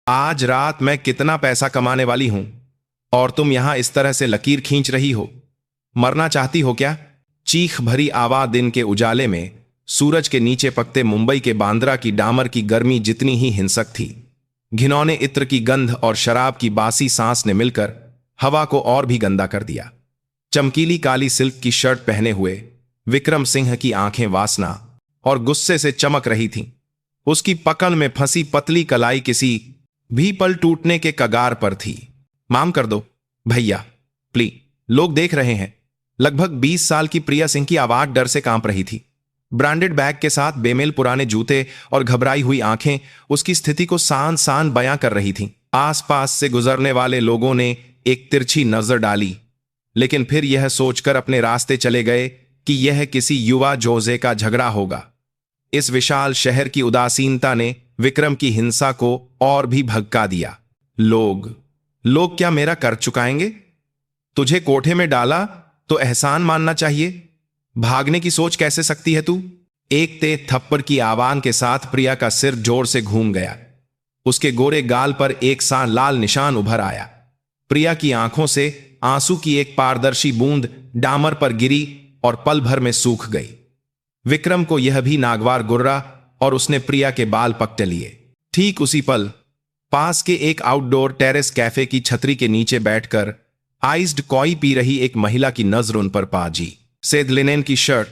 आज रात मैं कितना पैसा कमाने वाली हूं और तुम यहां इस तरह से लकीर खींच रही हो। मरना चाहती हो क्या? चीख भरी आवाज दिन के उजाले में सूरज के नीचे पकते मुंबई के बांद्रा की डामर की गर्मी जितनी ही हिंसक थी। घिनौने इत्र की गंध और शराब की बासी सांस ने मिलकर हवा को और भी गंदा कर दिया। चमकीली काली सिल्क की शर्ट पहने हुए विक्रम सिंह की आंखें वासना और गुस्से से चमक रही थीं। उसकी पकड़ में फंसी पतली कलाई किसी भी पल टूटने के कगार पर थी। माम कर दो भैया, प्लीज, लोग देख रहे हैं। लगभग 20 साल की प्रिया सिंह की आवाज डर से कांप रही थी। ब्रांडेड बैग के साथ बेमेल पुराने जूते और घबराई हुई आंखें उसकी स्थिति को सान सान बयां कर रही थीं। आसपास से गुजरने वाले लोगों ने एक तिरछी नजर डाली, लेकिन फिर यह सोचकर अपने रास्ते चले गए कि यह किसी युवा जोजे का झगड़ा होगा। इस विशाल शहर की उदासीनता ने विक्रम की हिंसा को और भी भड़का दिया। लोग क्या मेरा कर चुकाएंगे? तुझे कोठे में डाला तो एहसान मानना चाहिए। भागने की सोच कैसे सकती है तू? एक तेज थप्पड़ की आवाज के साथ प्रिया का सिर जोर से घूम गया। उसके गोरे गाल पर एक सा लाल निशान उभर आया। प्रिया की आंखों से आंसू की एक पारदर्शी बूंद डामर पर गिरी और पल भर में सूख गई। विक्रम को यह भी नागवार गुर्रा और उसने प्रिया के बाल पकड़ लिए। ठीक उसी पल पास के एक आउटडोर टेरेस कैफे की छतरी के नीचे बैठकर आइस्ड कॉई पी रही एक महिला की नजर उन पर पाजी। सेद लिनेन की शर्ट,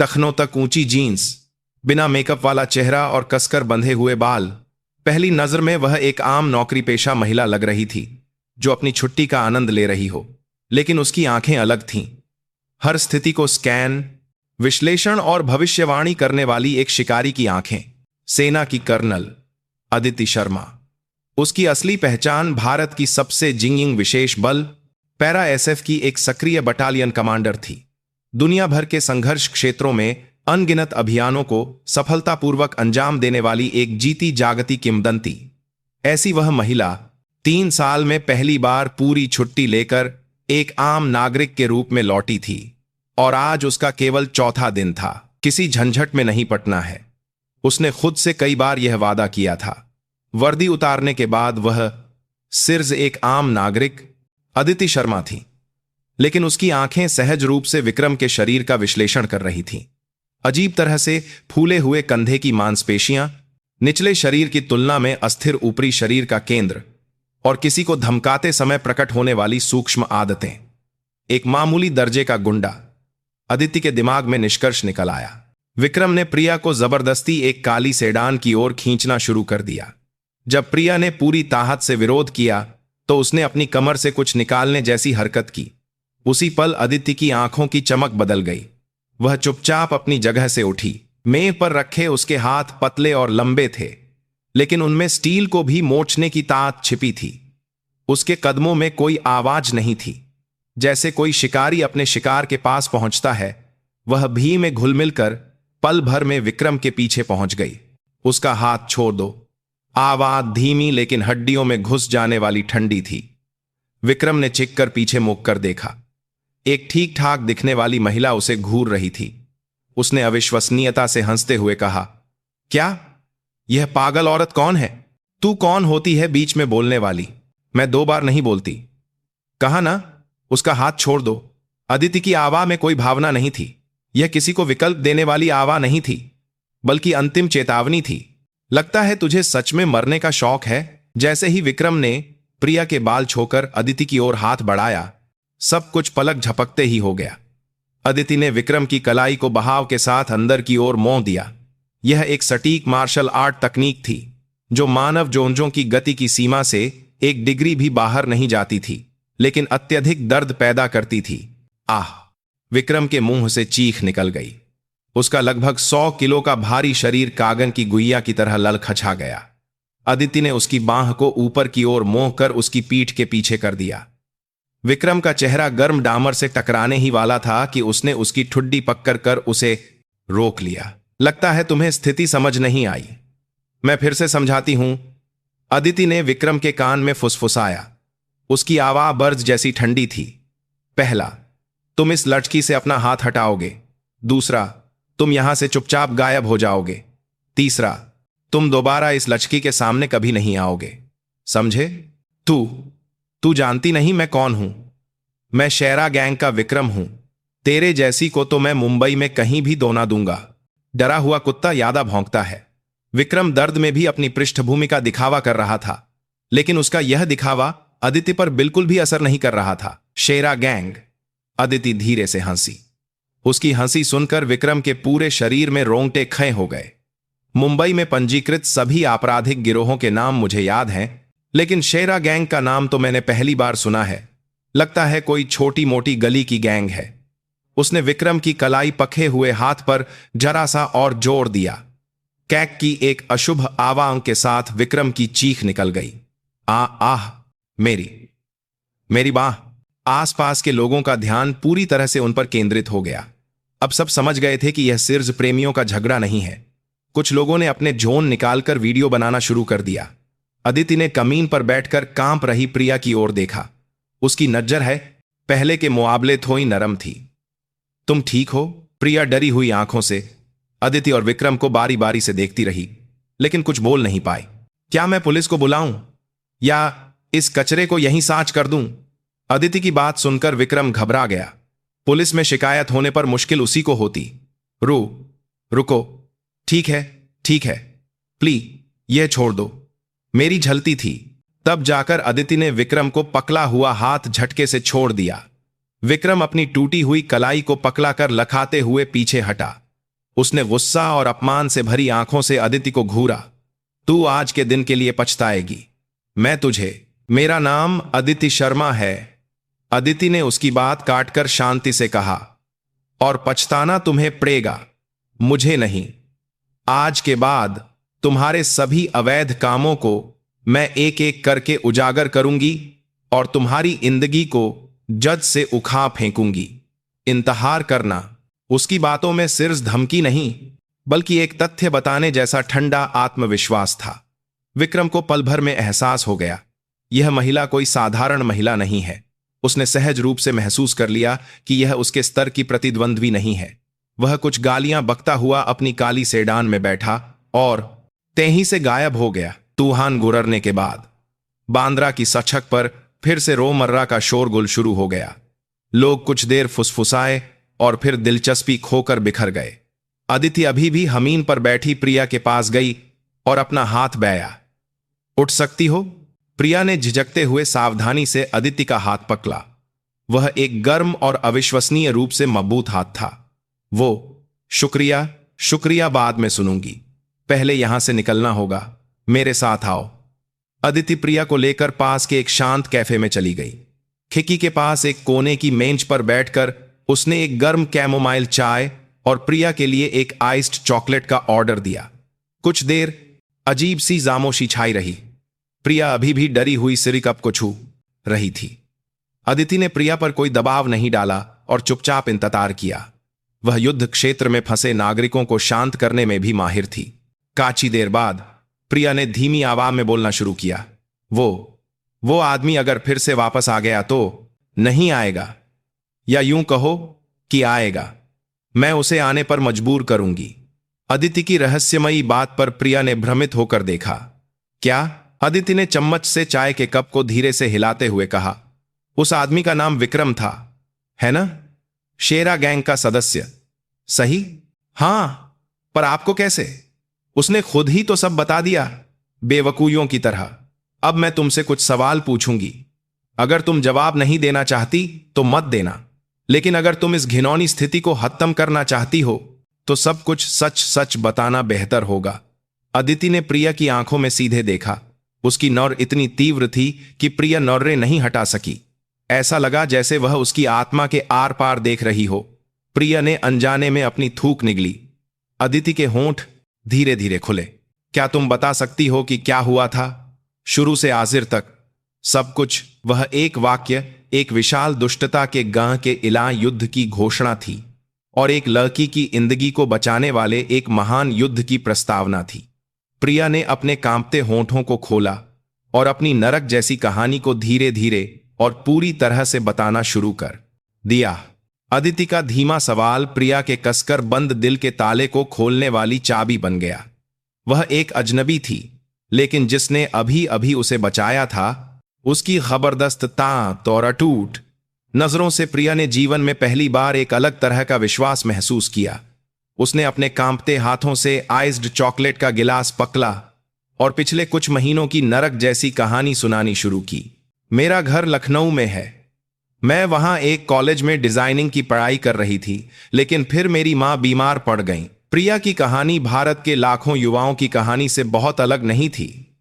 टखनों तक ऊंची जीन्स, बिना मेकअप वाला चेहरा और कसकर बंधे हुए बाल। पहली नजर में वह एक आम नौकरी पेशा महिला लग रही थी जो अपनी छुट्टी का आनंद ले रही हो, लेकिन उसकी आंखें अलग थीं। हर स्थिति को स्कैन, विश्लेषण और भविष्यवाणी करने वाली एक शिकारी की आंखें। सेना की कर्नल अदिति शर्मा। उसकी असली पहचान भारत की सबसे जिंगिंग विशेष बल पैरा एसएफ की एक सक्रिय बटालियन कमांडर थी। दुनिया भर के संघर्ष क्षेत्रों में अनगिनत अभियानों को सफलतापूर्वक अंजाम देने वाली एक जीती जागती किंवदंती। ऐसी वह महिला 3 साल में पहली बार पूरी छुट्टी लेकर एक आम नागरिक के रूप में लौटी थी और आज उसका केवल चौथा दिन था। किसी झंझट में नहीं पड़ना है। उसने खुद से कई बार यह वादा किया था। वर्दी उतारने के बाद वह सिर्फ एक आम नागरिक अदिति शर्मा थी, लेकिन उसकी आंखें सहज रूप से विक्रम के शरीर का विश्लेषण कर रही थीं। अजीब तरह से फूले हुए कंधे की मांसपेशियां, निचले शरीर की तुलना में अस्थिर ऊपरी शरीर का केंद्र और किसी को धमकाते समय प्रकट होने वाली सूक्ष्म आदतें। एक मामूली दर्जे का गुंडा। अदिति के दिमाग में निष्कर्ष निकल आया। विक्रम ने प्रिया को जबरदस्ती एक काली सेडान की ओर खींचना शुरू कर दिया। जब प्रिया ने पूरी ताकत से विरोध किया तो उसने अपनी कमर से कुछ निकालने जैसी हरकत की। उसी पल अदिति की आंखों की चमक बदल गई। वह चुपचाप अपनी जगह से उठी। मेज पर रखे उसके हाथ पतले और लंबे थे, लेकिन उनमें स्टील को भी मोचने की ताकत छिपी थी। उसके कदमों में कोई आवाज नहीं थी। जैसे कोई शिकारी अपने शिकार के पास पहुंचता है, वह भी में घुल मिलकर पल भर में विक्रम के पीछे पहुंच गई। उसका हाथ छोड़ दो। आवाज धीमी लेकिन हड्डियों में घुस जाने वाली ठंडी थी। विक्रम ने चिक्कर पीछे मुड़ कर देखा। एक ठीक ठाक दिखने वाली महिला उसे घूर रही थी। उसने अविश्वसनीयता से हंसते हुए कहा, क्या यह पागल औरत कौन है? तू कौन होती है बीच में बोलने वाली? मैं 2 बार नहीं बोलती। कहा ना, उसका हाथ छोड़ दो। अदिति की आवाज में कोई भावना नहीं थी। यह किसी को विकल्प देने वाली आवाज नहीं थी, बल्कि अंतिम चेतावनी थी। लगता है तुझे सच में मरने का शौक है। जैसे ही विक्रम ने प्रिया के बाल छोकर अदिति की ओर हाथ बढ़ाया, सब कुछ पलक झपकते ही हो गया। अदिति ने विक्रम की कलाई को बहाव के साथ अंदर की ओर मोड़ दिया। यह एक सटीक मार्शल आर्ट तकनीक थी जो मानव जोंजों की गति की सीमा से 1 डिग्री भी बाहर नहीं जाती थी, लेकिन अत्यधिक दर्द पैदा करती थी। आह! विक्रम के मुंह से चीख निकल गई। उसका लगभग 100 किलो का भारी शरीर कागन की गुइया की तरह ललखछा गया। अदिति ने उसकी बांह को ऊपर की ओर मोड़ कर उसकी पीठ के पीछे कर दिया। विक्रम का चेहरा गर्म डामर से टकराने ही वाला था कि उसने उसकी ठुड्डी पकड़ कर उसे रोक लिया। लगता है तुम्हें स्थिति समझ नहीं आई। मैं फिर से समझाती हूं, अदिति ने विक्रम के कान में फुसफुसाया। उसकी आवाज बर्ज जैसी ठंडी थी। पहला, तुम इस लड़की से अपना हाथ हटाओगे। दूसरा, तुम यहां से चुपचाप गायब हो जाओगे। तीसरा, तुम दोबारा इस लड़की के सामने कभी नहीं आओगे। समझे? तू तू जानती नहीं मैं कौन हूं? मैं शेरा गैंग का विक्रम हूं। तेरे जैसी को तो मैं मुंबई में कहीं भी दोना दूंगा। डरा हुआ कुत्ता यादा भौंकता है। विक्रम दर्द में भी अपनी पृष्ठभूमि का दिखावा कर रहा था, लेकिन उसका यह दिखावा अदिति पर बिल्कुल भी असर नहीं कर रहा था। शेरा गैंग। अदिति धीरे से हंसी। उसकी हंसी सुनकर विक्रम के पूरे शरीर में रोंगटे खड़े हो गए। मुंबई में पंजीकृत सभी आपराधिक गिरोहों के नाम मुझे याद हैं, लेकिन शेरा गैंग का नाम तो मैंने पहली बार सुना है। लगता है कोई छोटी मोटी गली की गैंग है। उसने विक्रम की कलाई पखे हुए हाथ पर जरा सा और जोर दिया। कैक की एक अशुभ आवाज के साथ विक्रम की चीख निकल गई। आह, मेरी मेरी बाह। आसपास के लोगों का ध्यान पूरी तरह से उन पर केंद्रित हो गया। अब सब समझ गए थे कि यह सिर्फ प्रेमियों का झगड़ा नहीं है। कुछ लोगों ने अपने जोन निकालकर वीडियो बनाना शुरू कर दिया। अदिति ने कमीन पर बैठकर कांप रही प्रिया की ओर देखा। उसकी नजर है पहले के मुकाबले थोड़ी नरम थी। तुम ठीक हो? प्रिया डरी हुई आंखों से अदिति और विक्रम को बारी बारी से देखती रही, लेकिन कुछ बोल नहीं पाई। क्या मैं पुलिस को बुलाऊं या इस कचरे को यहीं साच कर दूं? अदिति की बात सुनकर विक्रम घबरा गया। पुलिस में शिकायत होने पर मुश्किल उसी को होती। रुको। ठीक है, प्लीज यह छोड़ दो। मेरी झलती थी। तब जाकर अदिति ने विक्रम को पकड़ा हुआ हाथ झटके से छोड़ दिया। विक्रम अपनी टूटी हुई कलाई को पकड़ाकर लखाते हुए पीछे हटा। उसने गुस्सा और अपमान से भरी आंखों से अदिति को घूरा। तू आज के दिन के लिए पछताएगी। मैं तुझे, मेरा नाम अदिति शर्मा है। अदिति ने उसकी बात काटकर शांति से कहा, और पछताना तुम्हें पड़ेगा, मुझे नहीं। आज के बाद तुम्हारे सभी अवैध कामों को मैं एक एक करके उजागर करूंगी और तुम्हारी जिंदगी को जद से उखाड़ फेंकूंगी। इंतहार करना। उसकी बातों में सिर्फ धमकी नहीं, बल्कि एक तथ्य बताने जैसा ठंडा आत्मविश्वास था। विक्रम को पल भर में एहसास हो गया, यह महिला कोई साधारण महिला नहीं है। उसने सहज रूप से महसूस कर लिया कि यह उसके स्तर की प्रतिद्वंद्वी नहीं है। वह कुछ गालियां बकता हुआ अपनी काली सेडान में बैठा और तेही से गायब हो गया। तूफान गुजरने के बाद बांद्रा की सड़क पर फिर से रोमर्रा का शोरगुल शुरू हो गया। लोग कुछ देर फुसफुसाए और फिर दिलचस्पी खोकर बिखर गए। अदिति अभी भी हमीन पर बैठी प्रिया के पास गई और अपना हाथ बाया। उठ सकती हो? प्रिया ने झिझकते हुए सावधानी से अदिति का हाथ पकड़ा। वह एक गर्म और अविश्वसनीय रूप से मजबूत हाथ था। वो, शुक्रिया, बाद में सुनूंगी। पहले यहां से निकलना होगा। मेरे साथ आओ। अदिति प्रिया को लेकर पास के एक शांत कैफे में चली गई। खिड़की के पास एक कोने की मेज पर बैठकर उसने एक गर्म कैमोमाइल चाय और प्रिया के लिए एक आइस्ड चॉकलेट का ऑर्डर दिया। कुछ देर अजीब सी खामोशी छाई रही। प्रिया अभी भी डरी हुई सिर कप को छू रही थी। अदिति ने प्रिया पर कोई दबाव नहीं डाला और चुपचाप इंतजार किया। वह युद्ध क्षेत्र में फंसे नागरिकों को शांत करने में भी माहिर थी। काची देर बाद प्रिया ने धीमी आवाज में बोलना शुरू किया। वो आदमी अगर फिर से वापस आ गया तो नहीं आएगा, या यूं कहो कि आएगा। मैं उसे आने पर मजबूर करूंगी। अदिति की रहस्यमयी बात पर प्रिया ने भ्रमित होकर देखा। क्या? अदिति ने चम्मच से चाय के कप को धीरे से हिलाते हुए कहा। उस आदमी का नाम विक्रम था, है ना? शेरा गैंग का सदस्य। सही? हां, पर आपको कैसे? उसने खुद ही तो सब बता दिया, बेवकूफियों की तरह। अब मैं तुमसे कुछ सवाल पूछूंगी। अगर तुम जवाब नहीं देना चाहती तो मत देना, लेकिन अगर तुम इस घिनौनी स्थिति को खत्म करना चाहती हो तो सब कुछ सच सच बताना बेहतर होगा। अदिति ने प्रिया की आंखों में सीधे देखा। उसकी नौर इतनी तीव्र थी कि प्रिया नौरें नहीं हटा सकी। ऐसा लगा जैसे वह उसकी आत्मा के आर पार देख रही हो। प्रिया ने अनजाने में अपनी थूक निगली। अदिति के होंठ धीरे धीरे खुले। क्या तुम बता सकती हो कि क्या हुआ था, शुरू से आखिर तक? सब कुछ। वह एक वाक्य एक विशाल दुष्टता के गांव के इला युद्ध की घोषणा थी और एक लड़की की जिंदगी को बचाने वाले एक महान युद्ध की प्रस्तावना थी। प्रिया ने अपने कांपते होंठों को खोला और अपनी नरक जैसी कहानी को धीरे धीरे और पूरी तरह से बताना शुरू कर दिया। अदिति का धीमा सवाल प्रिया के कसकर बंद दिल के ताले को खोलने वाली चाबी बन गया। वह एक अजनबी थी, लेकिन जिसने अभी अभी उसे बचाया था उसकी जबरदस्त ताकत और अटूट नजरों से प्रिया ने जीवन में पहली बार एक अलग तरह का विश्वास महसूस किया। उसने अपने कांपते हाथों से आइस्ड चॉकलेट का गिलास पकड़ा और पिछले कुछ महीनों की नरक जैसी कहानी सुनानी शुरू की। मेरा घर लखनऊ में है। मैं वहां एक कॉलेज में डिजाइनिंग की पढ़ाई कर रही थी, लेकिन फिर मेरी मां बीमार पड़ गई। प्रिया की कहानी भारत के लाखों युवाओं की कहानी से बहुत अलग नहीं थी।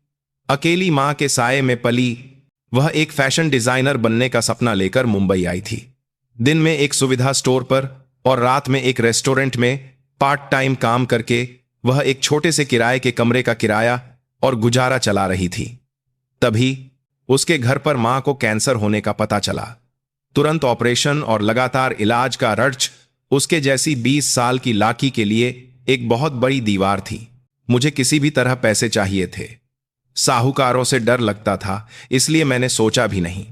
अकेली मां के साये में पली वह एक फैशन डिजाइनर बनने का सपना लेकर मुंबई आई थी। दिन में एक सुविधा स्टोर पर और रात में एक रेस्टोरेंट में पार्ट टाइम काम करके वह एक छोटे से किराए के कमरे का किराया और गुजारा चला रही थी। तभी उसके घर पर मां को कैंसर होने का पता चला। तुरंत ऑपरेशन और लगातार इलाज का रर्च उसके जैसी 20 साल की लाकी के लिए एक बहुत बड़ी दीवार थी। मुझे किसी भी तरह पैसे चाहिए थे। साहूकारों से डर लगता था, इसलिए मैंने सोचा भी नहीं।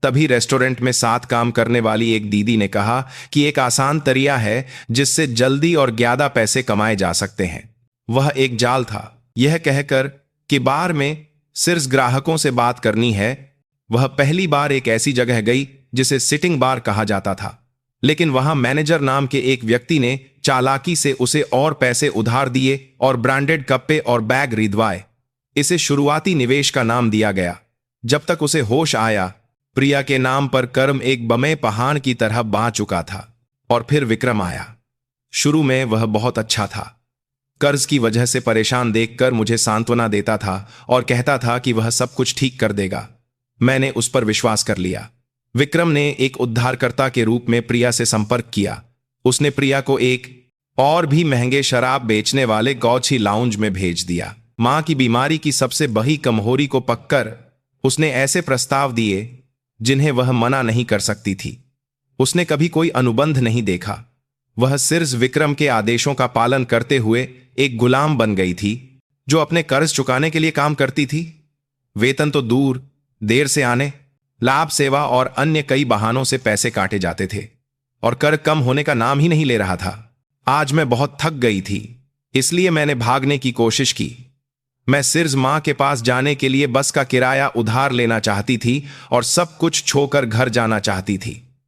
तभी रेस्टोरेंट में साथ काम करने वाली एक दीदी ने कहा कि एक आसान तरीका है जिससे जल्दी और ज्यादा पैसे कमाए जा सकते हैं। वह एक जाल था। यह कहकर कि बार में सिर्फ ग्राहकों से बात करनी है, वह पहली बार एक ऐसी जगह गई जिसे सिटिंग बार कहा जाता था। लेकिन वहां मैनेजर नाम के एक व्यक्ति ने चालाकी से उसे और पैसे उधार दिए और ब्रांडेड कप्पे और बैग खरीदवाए। इसे शुरुआती निवेश का नाम दिया गया। जब तक उसे होश आया, प्रिया के नाम पर कर्म एक बमे पहाड़ की तरह बह चुका था। और फिर विक्रम आया। शुरू में वह बहुत अच्छा था। कर्ज की वजह से परेशान देखकर मुझे सांत्वना देता था और कहता था कि वह सब कुछ ठीक कर देगा। मैंने उस पर विश्वास कर लिया। विक्रम ने एक उद्धारकर्ता के रूप में प्रिया से संपर्क किया। उसने प्रिया को एक और भी महंगे शराब बेचने वाले गौछी लाउंज में भेज दिया। मां की बीमारी की सबसे बड़ी कमजोरी को पककर उसने ऐसे प्रस्ताव दिए जिन्हें वह मना नहीं कर सकती थी। उसने कभी कोई अनुबंध नहीं देखा। वह सिर्फ विक्रम के आदेशों का पालन करते हुए एक गुलाम बन गई थी जो अपने कर्ज चुकाने के लिए काम करती थी। वेतन तो दूर, देर से आने, लाभ सेवा और अन्य कई बहानों से पैसे काटे जाते थे और कर कम होने का नाम ही नहीं ले रहा था। आज मैं बहुत थक गई थी, इसलिए मैंने भागने की कोशिश की। मैं सिर्फ मां के पास जाने के लिए बस का किराया उधार लेना चाहती थी और सब कुछ छोड़कर घर जाना चाहती थी।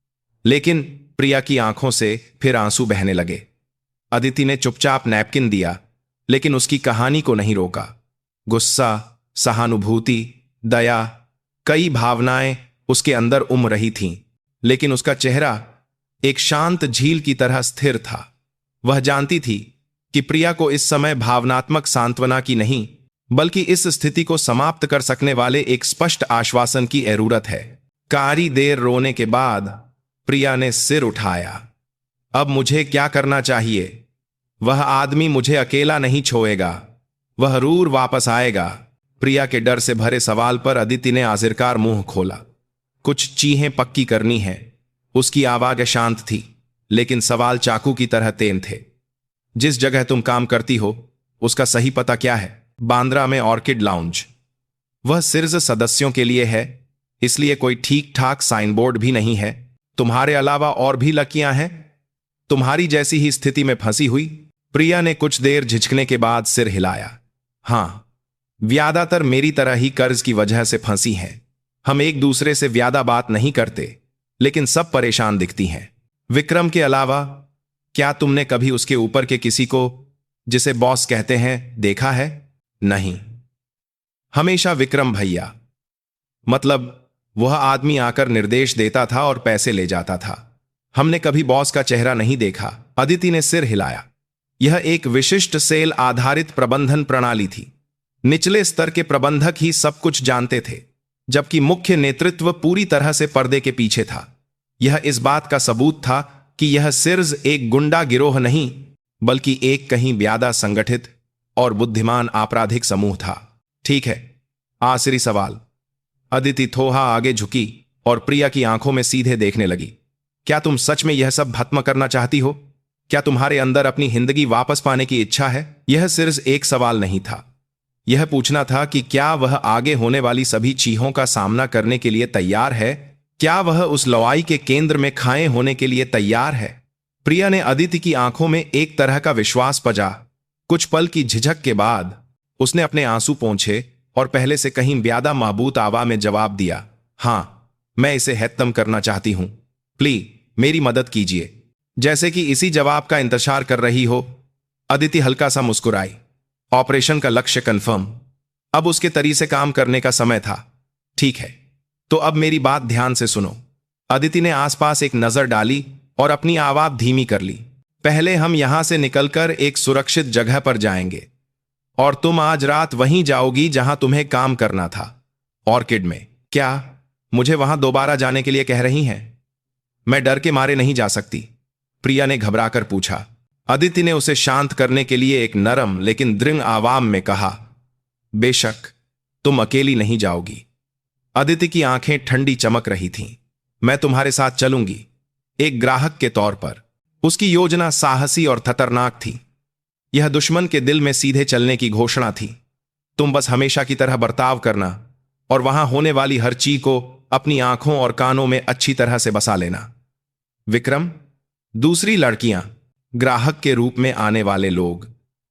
लेकिन प्रिया की आंखों से फिर आंसू बहने लगे। अदिति ने चुपचाप नैपकिन दिया, लेकिन उसकी कहानी को नहीं रोका। गुस्सा, सहानुभूति, दया, कई भावनाएं उसके अंदर उम रही थीं, लेकिन उसका चेहरा एक शांत झील की तरह स्थिर था। वह जानती थी कि प्रिया को इस समय भावनात्मक सांत्वना की नहीं, बल्कि इस स्थिति को समाप्त कर सकने वाले एक स्पष्ट आश्वासन की जरूरत है। कारी देर रोने के बाद प्रिया ने सिर उठाया। अब मुझे क्या करना चाहिए? वह आदमी मुझे अकेला नहीं छोड़ेगा, वह जरूर वापस आएगा। प्रिया के डर से भरे सवाल पर अदिति ने आखिरकार मुंह खोला। कुछ चीजें पक्की करनी है। उसकी आवाज शांत थी, लेकिन सवाल चाकू की तरह तेज थे। जिस जगह तुम काम करती हो उसका सही पता क्या है? बांद्रा में ऑर्किड लाउंज। वह सिर्फ सदस्यों के लिए है, इसलिए कोई ठीक ठाक साइन बोर्ड भी नहीं है। तुम्हारे अलावा और भी लड़कियां हैं तुम्हारी जैसी ही स्थिति में फंसी हुई? प्रिया ने कुछ देर झिझकने के बाद सिर हिलाया। हां, ज्यादातर मेरी तरह ही कर्ज की वजह से फंसी हैं। हम एक दूसरे से ज्यादा बात नहीं करते, लेकिन सब परेशान दिखती हैं। विक्रम के अलावा क्या तुमने कभी उसके ऊपर के किसी को, जिसे बॉस कहते हैं, देखा है? नहीं, हमेशा विक्रम भैया। मतलब वह आदमी आकर निर्देश देता था और पैसे ले जाता था। हमने कभी बॉस का चेहरा नहीं देखा। अदिति ने सिर हिलाया। यह एक विशिष्ट सेल आधारित प्रबंधन प्रणाली थी। निचले स्तर के प्रबंधक ही सब कुछ जानते थे, जबकि मुख्य नेतृत्व पूरी तरह से पर्दे के पीछे था। यह इस बात का सबूत था कि यह सिर्फ एक गुंडा गिरोह नहीं, बल्कि एक कहीं ज्यादा संगठित और बुद्धिमान आपराधिक समूह था। ठीक है, आखिरी सवाल। अदिति थोड़ा आगे झुकी और प्रिया की आंखों में सीधे देखने लगी। क्या तुम सच में यह सब खत्म करना चाहती हो? क्या तुम्हारे अंदर अपनी जिंदगी वापस पाने की इच्छा है? यह सिर्फ एक सवाल नहीं था, यह पूछना था कि क्या वह आगे होने वाली सभी चीजों का सामना करने के लिए तैयार है? क्या वह उस लड़ाई के केंद्र में खाए होने के लिए तैयार है? प्रिया ने अदिति की आंखों में एक तरह का विश्वास पजा। कुछ पल की झिझक के बाद उसने अपने आंसू पोंछे और पहले से कहीं ज्यादा माबूत आवा में जवाब दिया, हाँ, मैं इसे खत्म करना चाहती हूं। प्लीज मेरी मदद कीजिए। जैसे कि इसी जवाब का इंतजार कर रही हो, अदिति हल्का सा मुस्कुराई। ऑपरेशन का लक्ष्य कंफर्म। अब उसके तरी से काम करने का समय था। ठीक है, तो अब मेरी बात ध्यान से सुनो। अदिति ने आसपास एक नजर डाली और अपनी आवाज धीमी कर ली। पहले हम यहां से निकलकर एक सुरक्षित जगह पर जाएंगे और तुम आज रात वहीं जाओगी जहां तुम्हें काम करना था, ऑर्किड में। क्या मुझे वहां दोबारा जाने के लिए कह रही हैं? मैं डर के मारे नहीं जा सकती, प्रिया ने घबराकर पूछा। अदिति ने उसे शांत करने के लिए एक नरम लेकिन दृढ़ आवाज में कहा, बेशक तुम अकेली नहीं जाओगी। अदिति की आंखें ठंडी चमक रही थीं। मैं तुम्हारे साथ चलूंगी, एक ग्राहक के तौर पर। उसकी योजना साहसी और खतरनाक थी। यह दुश्मन के दिल में सीधे चलने की घोषणा थी। तुम बस हमेशा की तरह बर्ताव करना और वहां होने वाली हर चीज को अपनी आंखों और कानों में अच्छी तरह से बसा लेना। विक्रम, दूसरी लड़कियां, ग्राहक के रूप में आने वाले लोग,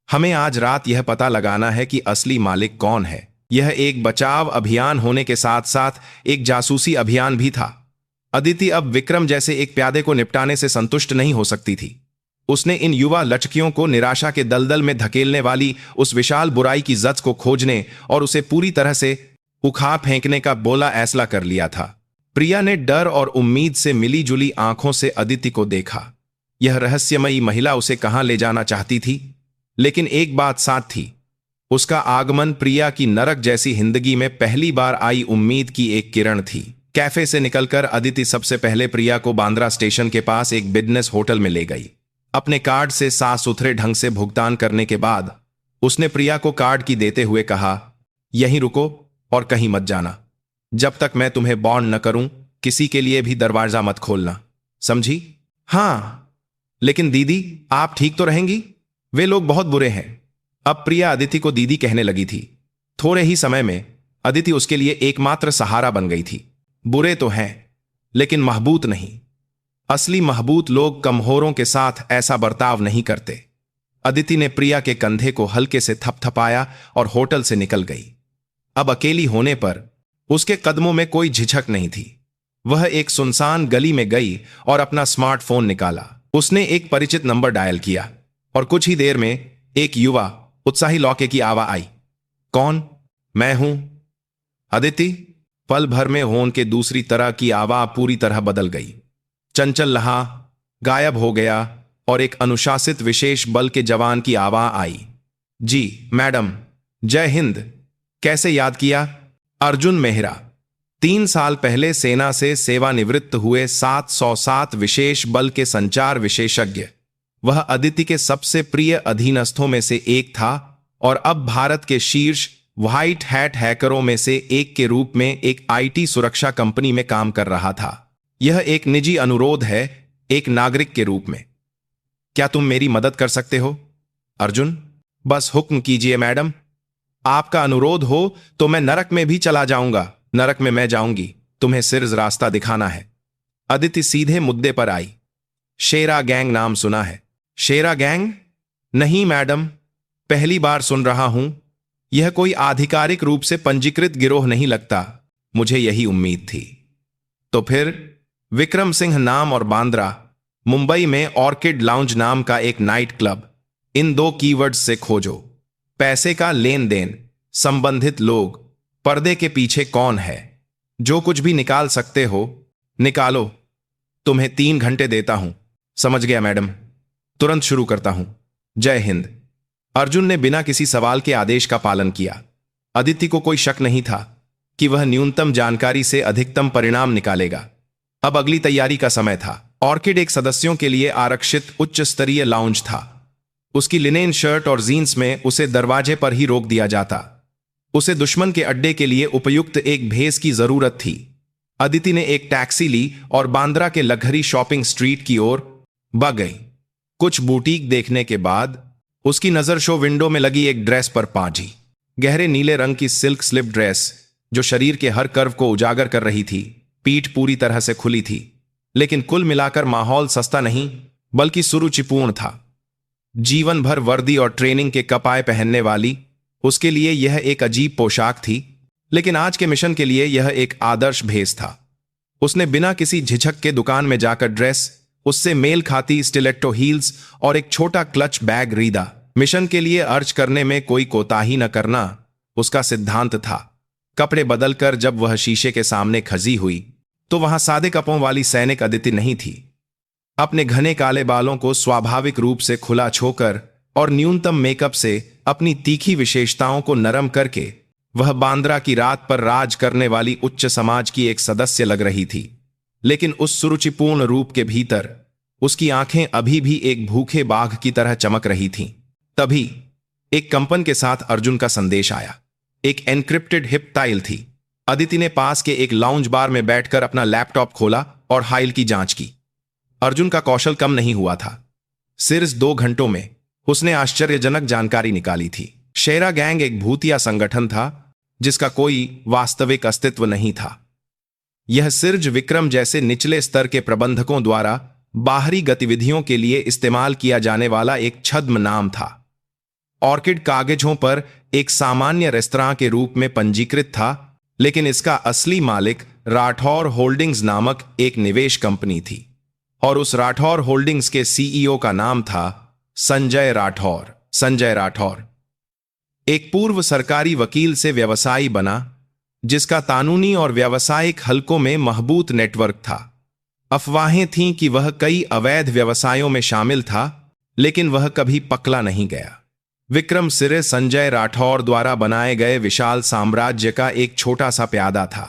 हमें आज रात यह पता लगाना है कि असली मालिक कौन है। यह एक बचाव अभियान होने के साथ साथ एक जासूसी अभियान भी था। अदिति अब विक्रम जैसे एक प्यादे को निपटाने से संतुष्ट नहीं हो सकती थी। उसने इन युवा लड़कियों को निराशा के दलदल में धकेलने वाली उस विशाल बुराई की जद को खोजने और उसे पूरी तरह से उखाड़ फेंकने का बोला फैसला कर लिया था। प्रिया ने डर और उम्मीद से मिली जुली आंखों से अदिति को देखा। यह रहस्यमयी महिला उसे कहां ले जाना चाहती थी, लेकिन एक बात साथ थी, उसका आगमन प्रिया की नरक जैसी जिंदगी में पहली बार आई उम्मीद की एक किरण थी। कैफे से निकलकर अदिति सबसे पहले प्रिया को बांद्रा स्टेशन के पास एक बिजनेस होटल में ले गई। अपने कार्ड से साफ सुथरे ढंग से भुगतान करने के बाद उसने प्रिया को कार्ड की देते हुए कहा, यहीं रुको और कहीं मत जाना। जब तक मैं तुम्हें बॉन्ड न करूं, किसी के लिए भी दरवाजा मत खोलना, समझी? हाँ, लेकिन दीदी, आप ठीक तो रहेंगी? वे लोग बहुत बुरे हैं। अब प्रिया अदिति को दीदी कहने लगी थी। थोड़े ही समय में अदिति उसके लिए एकमात्र सहारा बन गई थी। बुरे तो हैं, लेकिन महबूत नहीं। असली महबूत लोग कमजोरों के साथ ऐसा बर्ताव नहीं करते। अदिति ने प्रिया के कंधे को हल्के से थपथपाया और होटल से निकल गई। अब अकेली होने पर उसके कदमों में कोई झिझक नहीं थी। वह एक सुनसान गली में गई और अपना स्मार्टफोन निकाला। उसने एक परिचित नंबर डायल किया और कुछ ही देर में एक युवा उत्साही लौके की आवाज आई। कौन? मैं हूं, अदिति। पल भर में होन के दूसरी तरह की आवाज पूरी तरह बदल गई। चंचल लहा गायब हो गया और एक अनुशासित विशेष बल के जवान की आवाज आई। जी मैडम, जय हिंद। कैसे याद किया? अर्जुन मेहरा, 3 साल पहले सेना से सेवानिवृत्त हुए 707 विशेष बल के संचार विशेषज्ञ। वह अदिति के सबसे प्रिय अधीनस्थों में से एक था और अब भारत के शीर्ष व्हाइट हैट हैकरों में से एक के रूप में एक आईटी सुरक्षा कंपनी में काम कर रहा था। यह एक निजी अनुरोध है, एक नागरिक के रूप में। क्या तुम मेरी मदद कर सकते हो? अर्जुन, बस हुक्म कीजिए मैडम। आपका अनुरोध हो तो मैं नरक में भी चला जाऊंगा। नरक में मैं जाऊंगी, तुम्हें सिर्फ रास्ता दिखाना है। अदिति सीधे मुद्दे पर आई। शेरा गैंग नाम सुना है? शेरा गैंग? नहीं मैडम, पहली बार सुन रहा हूं। यह कोई आधिकारिक रूप से पंजीकृत गिरोह नहीं लगता। मुझे यही उम्मीद थी। तो फिर विक्रम सिंह नाम और बांद्रा, मुंबई में ऑर्किड लाउंज नाम का एक नाइट क्लब। इन 2 कीवर्ड्स से खोजो। पैसे का लेन देन, संबंधित लोग, पर्दे के पीछे कौन है, जो कुछ भी निकाल सकते हो निकालो। तुम्हें 3 घंटे देता हूं। समझ गया मैडम, तुरंत शुरू करता हूं। जय हिंद। अर्जुन ने बिना किसी सवाल के आदेश का पालन किया। अदिति को कोई शक नहीं था कि वह न्यूनतम जानकारी से अधिकतम परिणाम निकालेगा। अब अगली तैयारी का समय था। ऑर्किड एक सदस्यों के लिए आरक्षित उच्च स्तरीय लाउंज था। उसकी लिनेन शर्ट और जीन्स में उसे दरवाजे पर ही रोक दिया जाता। उसे दुश्मन के अड्डे के लिए उपयुक्त एक भेस की जरूरत थी। अदिति ने एक टैक्सी ली और बांद्रा के लग्जरी शॉपिंग स्ट्रीट की ओर भाग गई। कुछ बुटीक देखने के बाद उसकी नजर शो विंडो में लगी एक ड्रेस पर पाजी। गहरे नीले रंग की सिल्क स्लिप ड्रेस जो शरीर के हर कर्व को उजागर कर रही थी। पीठ पूरी तरह से खुली थी, लेकिन कुल मिलाकर माहौल सस्ता नहीं बल्कि सुरुचिपूर्ण था। जीवन भर वर्दी और ट्रेनिंग के कपाए पहनने वाली उसके लिए यह एक अजीब पोशाक थी, लेकिन आज के मिशन के लिए यह एक आदर्श भेस था। उसने बिना किसी झिझक के दुकान में जाकर ड्रेस, उससे मेल खाती स्टिलेट्टो हील्स और एक छोटा क्लच बैग खरीदा। मिशन के लिए अर्ज करने में कोई कोताही न करना उसका सिद्धांत था। कपड़े बदलकर जब वह शीशे के सामने खजी हुई तो वहां सादे कपड़ों वाली सैनिक अदिति नहीं थी। अपने घने काले बालों को स्वाभाविक रूप से खुला छोकर और न्यूनतम मेकअप से अपनी तीखी विशेषताओं को नरम करके वह बांद्रा की रात पर राज करने वाली उच्च समाज की एक सदस्य लग रही थी। लेकिन उस सुरुचिपूर्ण रूप के भीतर उसकी आंखें अभी भी एक भूखे बाघ की तरह चमक रही थीं। तभी एक कंपन के साथ अर्जुन का संदेश आया। एक एन्क्रिप्टेड हिप टाइल थी। अदिति ने पास के एक लाउंज बार में बैठकर अपना लैपटॉप खोला और हाइल की जांच की। अर्जुन का कौशल कम नहीं हुआ था। सिर्फ 2 घंटों में उसने आश्चर्यजनक जानकारी निकाली थी। शेरा गैंग एक भूतिया संगठन था जिसका कोई वास्तविक अस्तित्व नहीं था। यह सिर्फ विक्रम जैसे निचले स्तर के प्रबंधकों द्वारा बाहरी गतिविधियों के लिए इस्तेमाल किया जाने वाला एक छद्म नाम था। ऑर्किड कागजों पर एक सामान्य रेस्तरां के रूप में पंजीकृत था, लेकिन इसका असली मालिक राठौर होल्डिंग्स नामक एक निवेश कंपनी थी और उस राठौर होल्डिंग्स के सीईओ का नाम था संजय राठौर। संजय राठौर एक पूर्व सरकारी वकील से व्यवसायी बना जिसका कानूनी और व्यावसायिक हलकों में महबूत नेटवर्क था। अफवाहें थीं कि वह कई अवैध व्यवसायों में शामिल था, लेकिन वह कभी पकड़ा नहीं गया। विक्रम सिरे संजय राठौर द्वारा बनाए गए विशाल साम्राज्य का एक छोटा सा प्यादा था।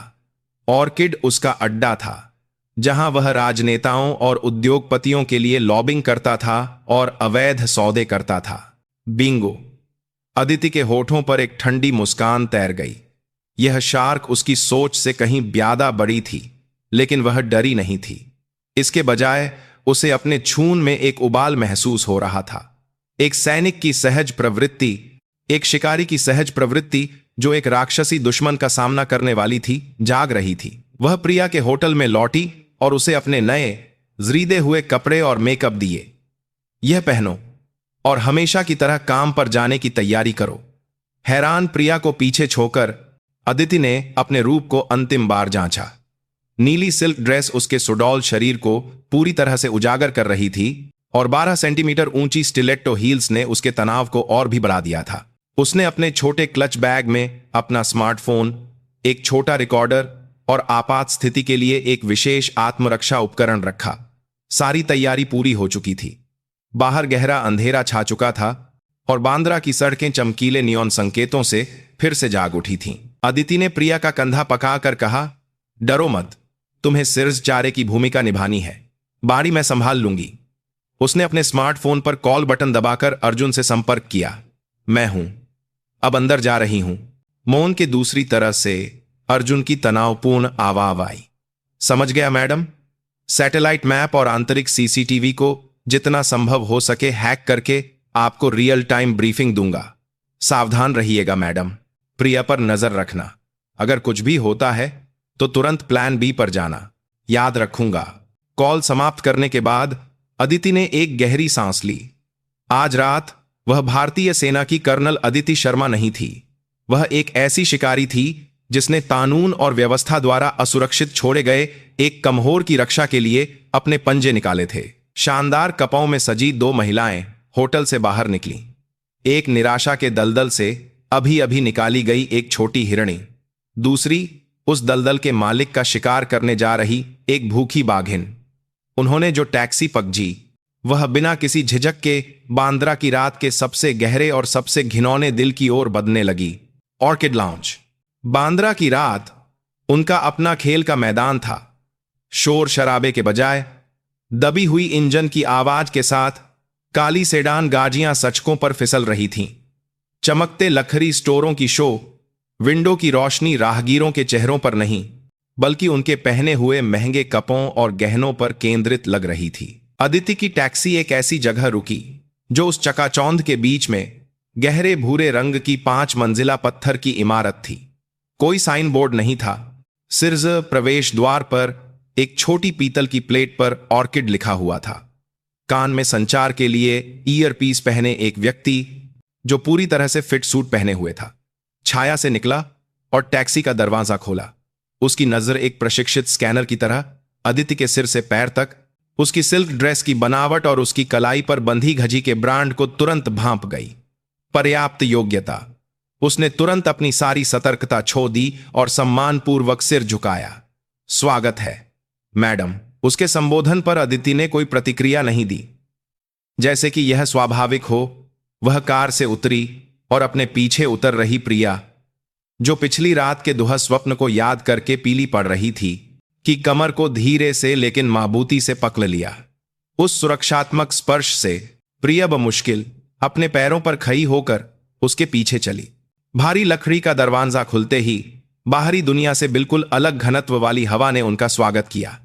ऑर्किड उसका अड्डा था, जहां वह राजनेताओं और उद्योगपतियों के लिए लॉबिंग करता था और अवैध सौदे करता था। बिंगो। अदिति के होठों पर एक ठंडी मुस्कान तैर गई। यह शार्क उसकी सोच से कहीं ज्यादा बड़ी थी, लेकिन वह डरी नहीं थी। इसके बजाय उसे अपने छून में एक उबाल महसूस हो रहा था। एक सैनिक की सहज प्रवृत्ति, एक शिकारी की सहज प्रवृत्ति जो एक राक्षसी दुश्मन का सामना करने वाली थी, जाग रही थी। वह प्रिया के होटल में लौटी और उसे अपने नए जरीदे हुए कपड़े और मेकअप दिए। यह पहनो और हमेशा की तरह काम पर जाने की तैयारी करो। हैरान प्रिया को पीछे छोड़कर अदिति ने अपने रूप को अंतिम बार जांचा। नीली सिल्क ड्रेस उसके सुडौल शरीर को पूरी तरह से उजागर कर रही थी और 12 सेंटीमीटर ऊंची स्टिलेट्टो हील्स ने उसके तनाव को और भी बढ़ा दिया था। उसने अपने छोटे क्लच बैग में अपना स्मार्टफोन, एक छोटा रिकॉर्डर और आपात स्थिति के लिए एक विशेष आत्मरक्षा उपकरण रखा। सारी तैयारी पूरी हो चुकी थी। बाहर गहरा अंधेरा छा चुका था और बांद्रा की सड़कें चमकीले नियॉन संकेतों से फिर से जाग उठी थीं। अदिति ने प्रिया का कंधा पकाकर कहा, डरो मत, तुम्हें सिर्फ चारे की भूमिका निभानी है। बारी मैं संभाल लूंगी। उसने अपने स्मार्टफोन पर कॉल बटन दबाकर अर्जुन से संपर्क किया। मैं हूं, अब अंदर जा रही हूं। मौन के दूसरी तरफ से अर्जुन की तनावपूर्ण आवाज आई। समझ गया मैडम। सैटेलाइट मैप और आंतरिक सीसीटीवी को जितना संभव हो सके हैक करके आपको रियल टाइम ब्रीफिंग दूंगा। सावधान रहिएगा मैडम। प्रिया पर नजर रखना। अगर कुछ भी होता है तो तुरंत प्लान बी पर जाना। याद रखूंगा। कॉल समाप्त करने के बाद अदिति ने एक गहरी सांस ली। आज रात वह भारतीय सेना की कर्नल अदिति शर्मा नहीं थी। वह एक ऐसी शिकारी थी जिसने कानून और व्यवस्था द्वारा असुरक्षित छोड़े गए एक कमहोर की रक्षा के लिए अपने पंजे निकाले थे। शानदार कपड़ों में सजी 2 महिलाएं होटल से बाहर निकली। एक निराशा के दलदल से अभी अभी निकाली गई एक छोटी हिरणी, दूसरी उस दलदल के मालिक का शिकार करने जा रही एक भूखी बाघिन। उन्होंने जो टैक्सी पकजी, वह बिना किसी झिझक के बांद्रा की रात के सबसे गहरे और सबसे घिनौने दिल की ओर बढ़ने लगी। Orchid lounge. बांद्रा की रात उनका अपना खेल का मैदान था। शोर शराबे के बजाय दबी हुई इंजन की आवाज के साथ काली सेडान गाजियां सड़कों पर फिसल रही थीं। चमकते लखरी स्टोरों की शो विंडो की रोशनी राहगीरों के चेहरों पर नहीं, बल्कि उनके पहने हुए महंगे कपड़ों और गहनों पर केंद्रित लग रही थी। अदिति की टैक्सी एक ऐसी जगह रुकी जो उस चकाचौंध के बीच में गहरे भूरे रंग की 5 मंजिला पत्थर की इमारत थी। कोई साइन बोर्ड नहीं था। सिर्फ प्रवेश द्वार पर एक छोटी पीतल की प्लेट पर ऑर्किड लिखा हुआ था। कान में संचार के लिए ईयरपीस पहने एक व्यक्ति जो पूरी तरह से फिट सूट पहने हुए था, छाया से निकला और टैक्सी का दरवाजा खोला। उसकी नजर एक प्रशिक्षित स्कैनर की तरह अदिति के सिर से पैर तक, उसकी सिल्क ड्रेस की बनावट और उसकी कलाई पर बंधी घजी के ब्रांड को तुरंत भांप गई। पर्याप्त योग्यता। उसने तुरंत अपनी सारी सतर्कता छो दी और सम्मानपूर्वक सिर झुकाया। स्वागत है, मैडम। उसके संबोधन पर अदिति ने कोई प्रतिक्रिया नहीं दी, जैसे कि यह स्वाभाविक हो। वह कार से उतरी और अपने पीछे उतर रही प्रिया, जो पिछली रात के दुहा स्वप्न को याद करके पीली पड़ रही थी, कि कमर को धीरे से लेकिन माबूती से पकड़ लिया। उस सुरक्षात्मक स्पर्श से प्रिया बमुश्किल अपने पैरों पर खड़ी होकर उसके पीछे चली। भारी लकड़ी का दरवाजा खुलते ही बाहरी दुनिया से बिल्कुल अलग घनत्व वाली हवा ने उनका स्वागत किया।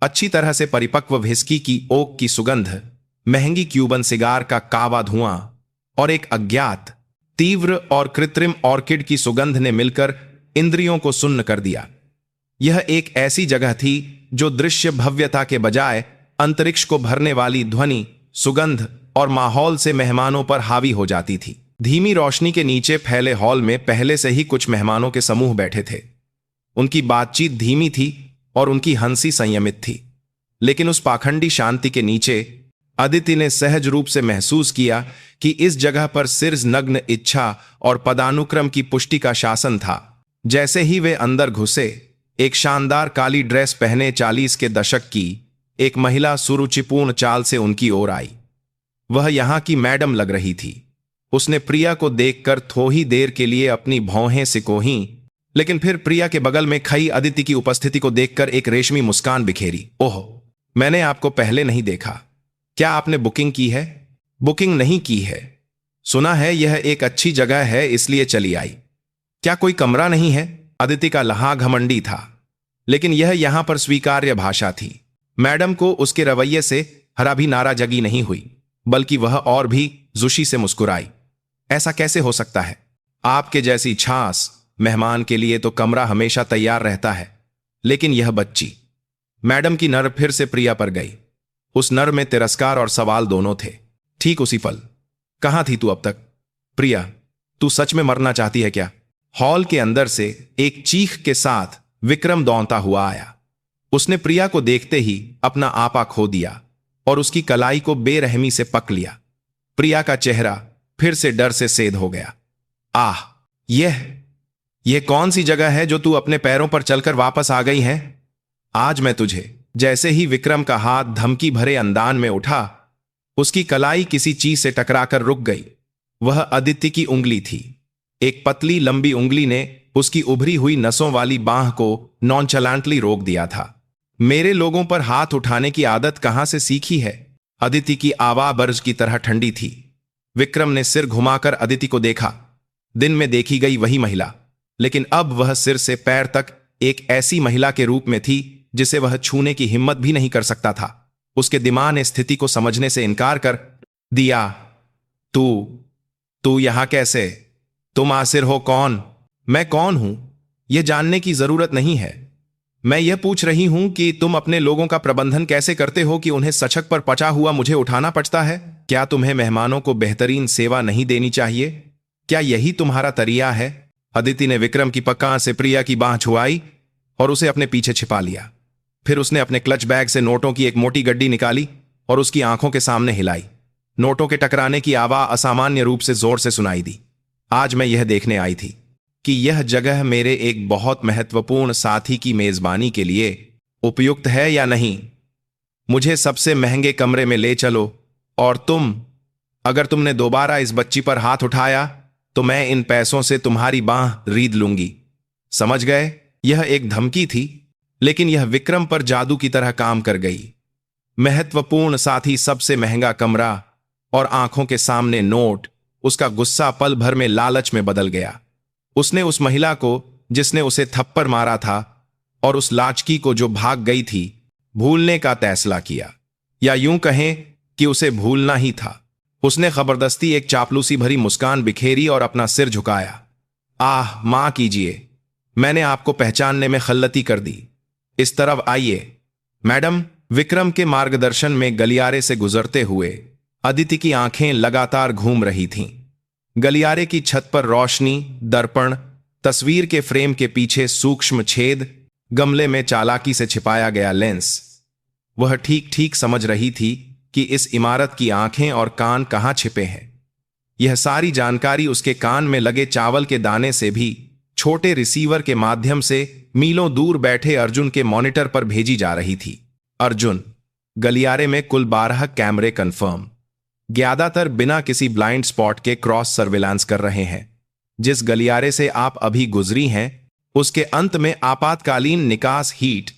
अच्छी तरह से परिपक्व व्हिस्की की ओक की सुगंध, महंगी क्यूबन सिगार का कावा धुआं और एक अज्ञात, तीव्र और कृत्रिम ऑर्किड की सुगंध ने मिलकर इंद्रियों को सुन्न कर दिया। यह एक ऐसी जगह थी जो दृश्य भव्यता के बजाय अंतरिक्ष को भरने वाली ध्वनि, सुगंध और माहौल से मेहमानों पर हावी हो जाती थी। धीमी रोशनी के नीचे फैले हॉल में पहले से ही कुछ मेहमानों के समूह बैठे थे। उनकी बातचीत धीमी थी और उनकी हंसी संयमित थी, लेकिन उस पाखंडी शांति के नीचे अदिति ने सहज रूप से महसूस किया कि इस जगह पर सिर्फ नग्न इच्छा और पदानुक्रम की पुष्टि का शासन था। जैसे ही वे अंदर घुसे, एक शानदार काली ड्रेस पहने 40 के दशक की एक महिला सुरुचिपूर्ण चाल से उनकी ओर आई। वह यहां की मैडम लग रही थी। उसने प्रिया को देखकर थोड़ी देर के लिए अपनी भौहें सिकोहीं, लेकिन फिर प्रिया के बगल में खड़ी अदिति की उपस्थिति को देखकर एक रेशमी मुस्कान बिखेरी। ओह, मैंने आपको पहले नहीं देखा। क्या आपने बुकिंग की है? बुकिंग नहीं की है। सुना है यह एक अच्छी जगह है, इसलिए चली आई। क्या कोई कमरा नहीं है? अदिति का लहा घमंडी था, लेकिन यह यहां पर स्वीकार्य भाषा थी। मैडम को उसके रवैये से हरा भी नाराजगी नहीं हुई, बल्कि वह और भी जुशी से मुस्कुराई। ऐसा कैसे हो सकता है? आपके जैसी छास मेहमान के लिए तो कमरा हमेशा तैयार रहता है, लेकिन यह बच्ची। मैडम की नर फिर से प्रिया पर गई। उस नर में तिरस्कार और सवाल दोनों थे। ठीक उसी पल, कहां थी तू अब तक? प्रिया, तू सच में मरना चाहती है क्या? हॉल के अंदर से एक चीख के साथ विक्रम दौड़ता हुआ आया। उसने प्रिया को देखते ही अपना आपा खो दिया और उसकी कलाई को बेरहमी से पकड़ लिया। प्रिया का चेहरा फिर से डर से सेध हो गया। आह, यह कौन सी जगह है जो तू अपने पैरों पर चलकर वापस आ गई है? आज मैं तुझे। जैसे ही विक्रम का हाथ धमकी भरे अंदाज में उठा, उसकी कलाई किसी चीज से टकराकर रुक गई। वह अदिति की उंगली थी। एक पतली लंबी उंगली ने उसकी उभरी हुई नसों वाली बांह को नॉनचलेंटली रोक दिया था। मेरे लोगों पर हाथ उठाने की आदत कहां से सीखी है? अदिति की आवाज बर्ज की तरह ठंडी थी। विक्रम ने सिर घुमाकर अदिति को देखा। दिन में देखी गई वही महिला, लेकिन अब वह सिर से पैर तक एक ऐसी महिला के रूप में थी जिसे वह छूने की हिम्मत भी नहीं कर सकता था। उसके दिमाग ने स्थिति को समझने से इनकार कर दिया। तू यहां कैसे? तुम आसिर हो कौन? मैं कौन हूं यह जानने की जरूरत नहीं है। मैं यह पूछ रही हूं कि तुम अपने लोगों का प्रबंधन कैसे करते हो कि उन्हें सचक पर पचा हुआ मुझे उठाना पड़ता है? क्या तुम्हें मेहमानों को बेहतरीन सेवा नहीं देनी चाहिए? क्या यही तुम्हारा तरीका है? अदिति ने विक्रम की पक्का से प्रिया की बांह छुआई और उसे अपने पीछे छिपा लिया। फिर उसने अपने क्लच बैग से नोटों की एक मोटी गड्डी निकाली और उसकी आंखों के सामने हिलाई। नोटों के टकराने की आवाज असामान्य रूप से जोर से सुनाई दी। आज मैं यह देखने आई थी कि यह जगह मेरे एक बहुत महत्वपूर्ण साथी की मेजबानी के लिए उपयुक्त है या नहीं। मुझे सबसे महंगे कमरे में ले चलो, और अगर तुमने दोबारा इस बच्ची पर हाथ उठाया तो मैं इन पैसों से तुम्हारी बांह रीद लूंगी। समझ गए? यह एक धमकी थी, लेकिन यह विक्रम पर जादू की तरह काम कर गई। महत्वपूर्ण साथी, सबसे महंगा कमरा और आंखों के सामने नोट। उसका गुस्सा पल भर में लालच में बदल गया। उसने उस महिला को जिसने उसे थप्पड़ मारा था और उस लाचकी को जो भाग गई थी भूलने का फैसला किया, या यूं कहें कि उसे भूलना ही था। उसने जबरदस्ती एक चापलूसी भरी मुस्कान बिखेरी और अपना सिर झुकाया। आह, मां कीजिए, मैंने आपको पहचानने में खल्लती कर दी। इस तरफ आइए। मैडम, विक्रम के मार्गदर्शन में गलियारे से गुजरते हुए अदिति की आंखें लगातार घूम रही थीं। गलियारे की छत पर रोशनी, दर्पण, तस्वीर के फ्रेम के पीछे सूक्ष्म छेद, गमले में चालाकी से छिपाया गया लेंस। वह ठीक ठीक समझ रही थी कि इस इमारत की आंखें और कान कहाँ छिपे हैं। यह सारी जानकारी उसके कान में लगे चावल के दाने से भी छोटे रिसीवर के माध्यम से मीलों दूर बैठे अर्जुन के मॉनिटर पर भेजी जा रही थी। अर्जुन, गलियारे में कुल 12 कैमरे कंफर्म, ज्यादातर बिना किसी ब्लाइंड स्पॉट के क्रॉस सर्विलांस कर रहे हैं। जिस गलियारे से आप अभी गुजरी हैं उसके अंत में आपातकालीन निकास हीट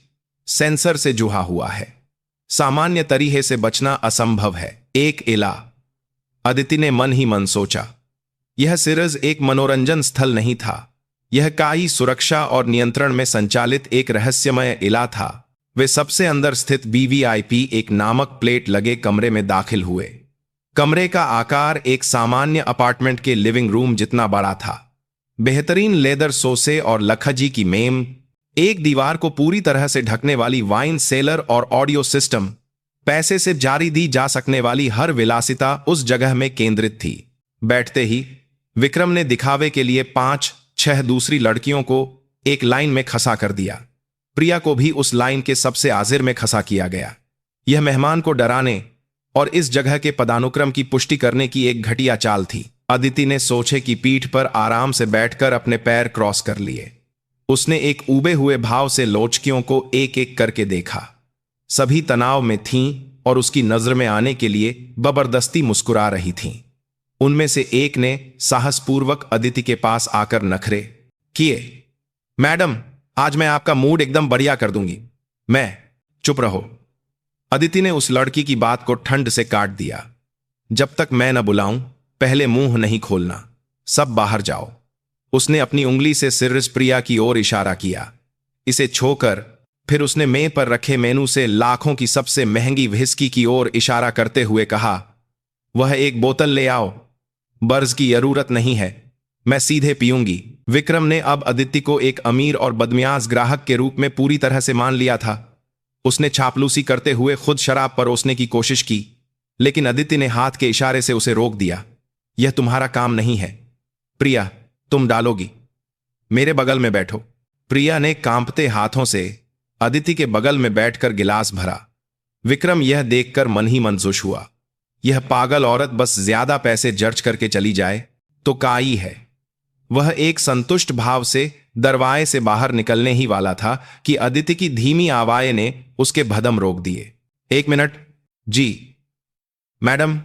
सेंसर से जुड़ा हुआ है। सामान्य तरीके से बचना असंभव है। एक इला, अदिति ने मन ही मन सोचा। यह सिर्फ एक मनोरंजन स्थल नहीं था, यह काई सुरक्षा और नियंत्रण में संचालित एक रहस्यमय इला था। वे सबसे अंदर स्थित BVIP एक नामक प्लेट लगे कमरे में दाखिल हुए। कमरे का आकार एक सामान्य अपार्टमेंट के लिविंग रूम जितना बड़ा था। बेहतरीन लेदर सोसे और लखजी की मेम, एक दीवार को पूरी तरह से ढकने वाली वाइन सेलर और ऑडियो सिस्टम, पैसे से जारी दी जा सकने वाली हर विलासिता उस जगह में केंद्रित थी। बैठते ही विक्रम ने दिखावे के लिए 5-6 दूसरी लड़कियों को एक लाइन में खसा कर दिया। प्रिया को भी उस लाइन के सबसे आखिर में खसा किया गया। यह मेहमान को डराने और इस जगह के पदानुक्रम की पुष्टि करने की एक घटिया चाल थी। अदिति ने सोचे की पीठ पर आराम से बैठकर अपने पैर क्रॉस कर लिए। उसने एक उबे हुए भाव से लोचकियों को एक एक करके देखा। सभी तनाव में थीं और उसकी नजर में आने के लिए जबरदस्ती मुस्कुरा रही थीं। उनमें से एक ने साहसपूर्वक अदिति के पास आकर नखरे किए। मैडम, आज मैं आपका मूड एकदम बढ़िया कर दूंगी। मैं चुप रहो। अदिति ने उस लड़की की बात को ठंड से काट दिया। जब तक मैं न बुलाऊं पहले मुंह नहीं खोलना, सब बाहर जाओ। उसने अपनी उंगली से सिर्फ प्रिया की ओर इशारा किया। इसे छोकर फिर उसने मेज पर रखे मेनू से लाखों की सबसे महंगी व्हिस्की की ओर इशारा करते हुए कहा, वह एक बोतल ले आओ। बर्ज की जरूरत नहीं है, मैं सीधे पीऊंगी। विक्रम ने अब अदिति को एक अमीर और बदमियाज ग्राहक के रूप में पूरी तरह से मान लिया था। उसने चापलूसी करते हुए खुद शराब परोसने की कोशिश की, लेकिन अदिति ने हाथ के इशारे से उसे रोक दिया। यह तुम्हारा काम नहीं है। प्रिया, तुम डालोगी। मेरे बगल में बैठो। प्रिया ने कांपते हाथों से अदिति के बगल में बैठकर गिलास भरा। विक्रम यह देखकर मन ही मन खुश हुआ। यह पागल औरत बस ज्यादा पैसे जर्ज करके चली जाए तो काई है। वह एक संतुष्ट भाव से दरवाजे से बाहर निकलने ही वाला था कि अदिति की धीमी आवाज ने उसके भदम रोक दिए। 1 मिनट। जी मैडम,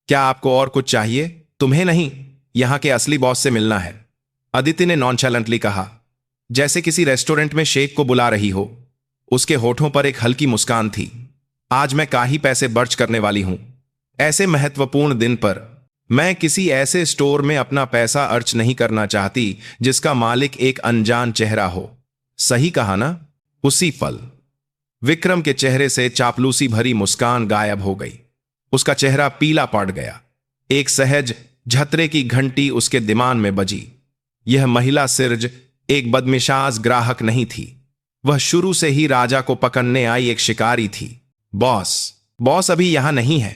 क्या आपको और कुछ चाहिए? तुम्हें नहीं, यहां के असली बॉस से मिलना है, अदिति ने नॉनचैलेंटली कहा, जैसे किसी रेस्टोरेंट में शेख को बुला रही हो। उसके होठों पर एक हल्की मुस्कान थी। आज मैं काही पैसे बर्च करने वाली हूं। ऐसे महत्वपूर्ण दिन पर मैं किसी ऐसे स्टोर में अपना पैसा अर्च नहीं करना चाहती जिसका मालिक एक अनजान चेहरा हो। सही कहा ना? उसी पल विक्रम के चेहरे से चापलूसी भरी मुस्कान गायब हो गई। उसका चेहरा पीला पड़ गया। एक सहज झतरे की घंटी उसके दिमाग में बजी। यह महिला सिर्फ एक बदमिजाज ग्राहक नहीं थी, वह शुरू से ही राजा को पकड़ने आई एक शिकारी थी। बॉस अभी यहां नहीं है,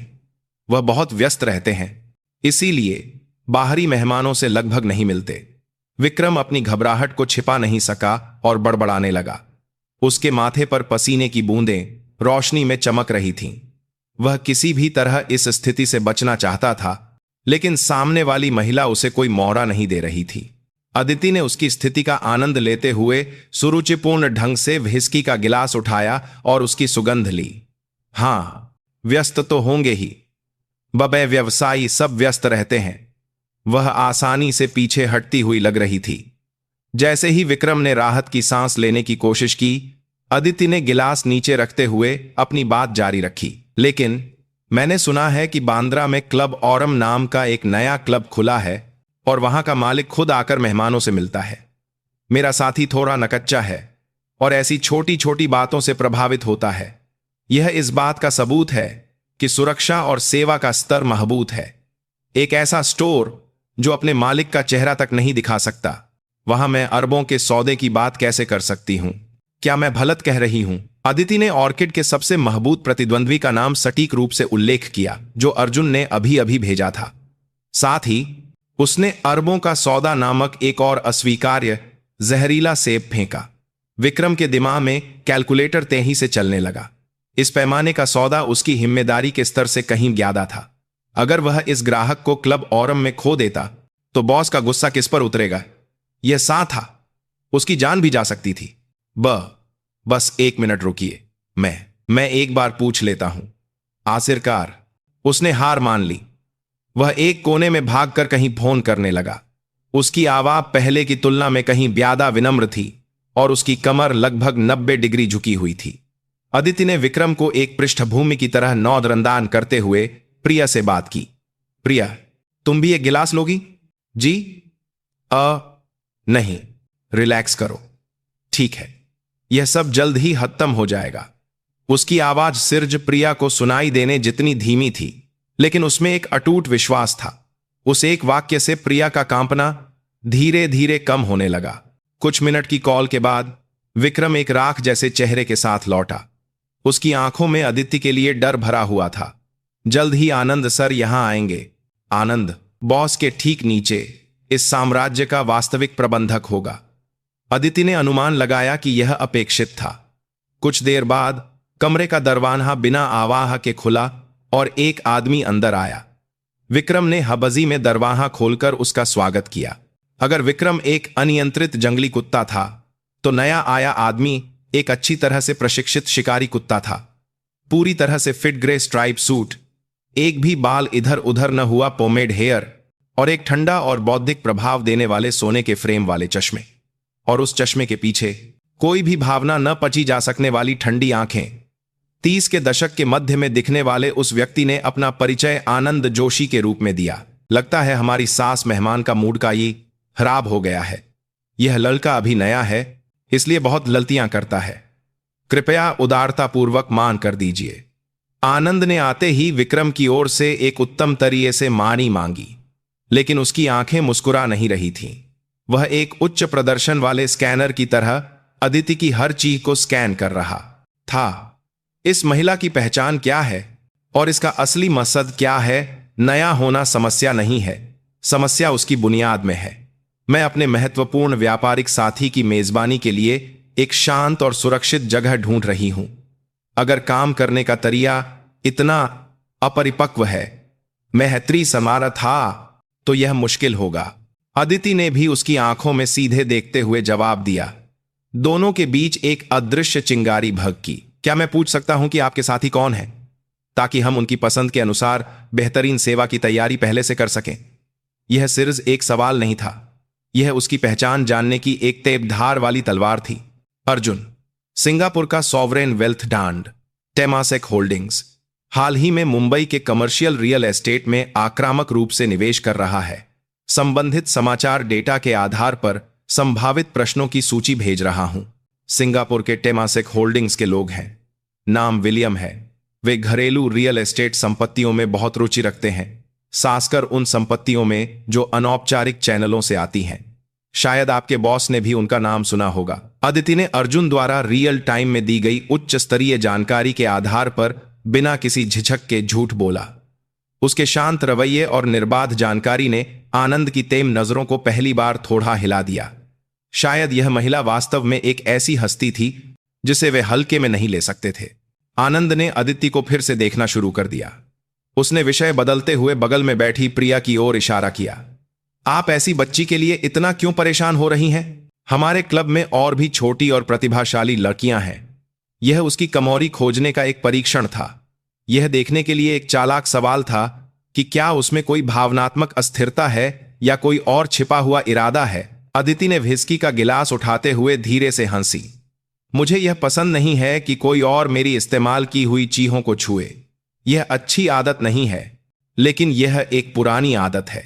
वह बहुत व्यस्त रहते हैं, इसीलिए बाहरी मेहमानों से लगभग नहीं मिलते। विक्रम अपनी घबराहट को छिपा नहीं सका और बड़बड़ाने लगा। उसके माथे पर पसीने की बूंदें रोशनी में चमक रही थीं। वह किसी भी तरह इस स्थिति से बचना चाहता था, लेकिन सामने वाली महिला उसे कोई मौका नहीं दे रही थी। अदिति ने उसकी स्थिति का आनंद लेते हुए सुरुचिपूर्ण ढंग से व्हिस्की का गिलास उठाया और उसकी सुगंध ली। हां, व्यस्त तो होंगे ही, बबे व्यवसायी सब व्यस्त रहते हैं। वह आसानी से पीछे हटती हुई लग रही थी। जैसे ही विक्रम ने राहत की सांस लेने की कोशिश की, अदिति ने गिलास नीचे रखते हुए अपनी बात जारी रखी। लेकिन मैंने सुना है कि बांद्रा में क्लब औरम नाम का एक नया क्लब खुला है और वहां का मालिक खुद आकर मेहमानों से मिलता है। मेरा साथी थोड़ा नकच्चा है और ऐसी छोटी छोटी बातों से प्रभावित होता है। यह इस बात का सबूत है कि सुरक्षा और सेवा का स्तर महबूत है। एक ऐसा स्टोर जो अपने मालिक का चेहरा तक नहीं दिखा सकता, वहां मैं अरबों के सौदे की बात कैसे कर सकती हूं? क्या मैं भलत कह रही हूं? अदिति ने ऑर्किड के सबसे महबूब प्रतिद्वंद्वी का नाम सटीक रूप से उल्लेख किया, जो अर्जुन ने अभी अभी भेजा था। साथ ही उसने अरबों का सौदा नामक एक और अस्वीकार्य जहरीला सेब फेंका। विक्रम के दिमाग में कैलकुलेटर तेजी से चलने लगा। इस पैमाने का सौदा उसकी हिम्मेदारी के स्तर से कहीं ज्यादा था। अगर वह इस ग्राहक को क्लब ऑरम में खो देता तो बॉस का गुस्सा किस पर उतरेगा? यह सा था, उसकी जान भी जा सकती थी। बस 1 मिनट रुकिए, मैं एक बार पूछ लेता हूं। आखिरकार उसने हार मान ली। वह एक कोने में भागकर कहीं फोन करने लगा। उसकी आवाज पहले की तुलना में कहीं ज्यादा विनम्र थी और उसकी कमर लगभग 90 डिग्री झुकी हुई थी। अदिति ने विक्रम को एक पृष्ठभूमि की तरह नौदरंदान करते हुए प्रिया से बात की। प्रिया, तुम भी एक गिलास लोगी? जी? नहीं, रिलैक्स करो। ठीक है, यह सब जल्द ही खत्म हो जाएगा। उसकी आवाज सिर्फ प्रिया को सुनाई देने जितनी धीमी थी, लेकिन उसमें एक अटूट विश्वास था। उस एक वाक्य से प्रिया का कांपना धीरे धीरे कम होने लगा। कुछ मिनट की कॉल के बाद विक्रम एक राख जैसे चेहरे के साथ लौटा। उसकी आंखों में अदिति के लिए डर भरा हुआ था। जल्द ही आनंद सर यहां आएंगे। आनंद बॉस के ठीक नीचे इस साम्राज्य का वास्तविक प्रबंधक होगा। अदिति ने अनुमान लगाया कि यह अपेक्षित था। कुछ देर बाद कमरे का दरवाजा बिना आवाज के खुला और एक आदमी अंदर आया। विक्रम ने हबजी में दरवाजा खोलकर उसका स्वागत किया। अगर विक्रम एक अनियंत्रित जंगली कुत्ता था, तो नया आया आदमी एक अच्छी तरह से प्रशिक्षित शिकारी कुत्ता था। पूरी तरह से फिट ग्रे स्ट्राइप सूट, एक भी बाल इधर उधर न हुआ पोमेड हेयर और एक ठंडा और बौद्धिक प्रभाव देने वाले सोने के फ्रेम वाले चश्मे। और उस चश्मे के पीछे कोई भी भावना न पची जा सकने वाली ठंडी आंखें। 30 के दशक के मध्य में दिखने वाले उस व्यक्ति ने अपना परिचय आनंद जोशी के रूप में दिया। लगता है हमारी सास मेहमान का मूड का ये खराब हो गया है। यह लड़का अभी नया है, इसलिए बहुत गलतियां करता है। कृपया उदारतापूर्वक मान कर दीजिए। आनंद ने आते ही विक्रम की ओर से एक उत्तम तरीके से मानी मांगी, लेकिन उसकी आंखें मुस्कुरा नहीं रही थीं। वह एक उच्च प्रदर्शन वाले स्कैनर की तरह अदिति की हर चीज को स्कैन कर रहा था। इस महिला की पहचान क्या है और इसका असली मकसद क्या है? नया होना समस्या नहीं है, समस्या उसकी बुनियाद में है। मैं अपने महत्वपूर्ण व्यापारिक साथी की मेजबानी के लिए एक शांत और सुरक्षित जगह ढूंढ रही हूं। अगर काम करने का तरीका इतना अपरिपक्व है, महत्री समारा था, तो यह मुश्किल होगा। अदिति ने भी उसकी आंखों में सीधे देखते हुए जवाब दिया। दोनों के बीच एक अदृश्य चिंगारी भड़की। क्या मैं पूछ सकता हूं कि आपके साथी कौन है, ताकि हम उनकी पसंद के अनुसार बेहतरीन सेवा की तैयारी पहले से कर सकें? यह सिर्फ एक सवाल नहीं था, यह उसकी पहचान जानने की एक तेजधार वाली तलवार थी। अर्जुन, सिंगापुर का sovereign wealth brand Temasek holdings हाल ही में मुंबई के कमर्शियल रियल एस्टेट में आक्रामक रूप से निवेश कर रहा है। संबंधित समाचार डेटा के आधार पर संभावित प्रश्नों की सूची भेज रहा हूं। सिंगापुर के टेमासेक होल्डिंग्स के लोग हैं। नाम विलियम है। वे घरेलू रियल एस्टेट संपत्तियों में बहुत रुचि रखते हैं, खासकर उन संपत्तियों में जो अनौपचारिक चैनलों से आती हैं। शायद आपके बॉस ने भी उनका नाम सुना होगा। अदिति ने अर्जुन द्वारा रियल टाइम में दी गई उच्च स्तरीय जानकारी के आधार पर बिना किसी झिझक के झूठ बोला। उसके शांत रवैये और निर्बाध जानकारी ने आनंद की तेज नजरों को पहली बार थोड़ा हिला दिया। शायद यह महिला वास्तव में एक ऐसी हस्ती थी जिसे वे हल्के में नहीं ले सकते थे। आनंद ने अदिति को फिर से देखना शुरू कर दिया। उसने विषय बदलते हुए बगल में बैठी प्रिया की ओर इशारा किया। आप ऐसी बच्ची के लिए इतना क्यों परेशान हो रही हैं? हमारे क्लब में और भी छोटी और प्रतिभाशाली लड़कियां हैं। यह उसकी कमौरी खोजने का एक परीक्षण था। यह देखने के लिए एक चालाक सवाल था कि क्या उसमें कोई भावनात्मक अस्थिरता है या कोई और छिपा हुआ इरादा है। अदिति ने व्हिस्की का गिलास उठाते हुए धीरे से हंसी। मुझे यह पसंद नहीं है कि कोई और मेरी इस्तेमाल की हुई चीजों को छुए। यह अच्छी आदत नहीं है, लेकिन यह एक पुरानी आदत है।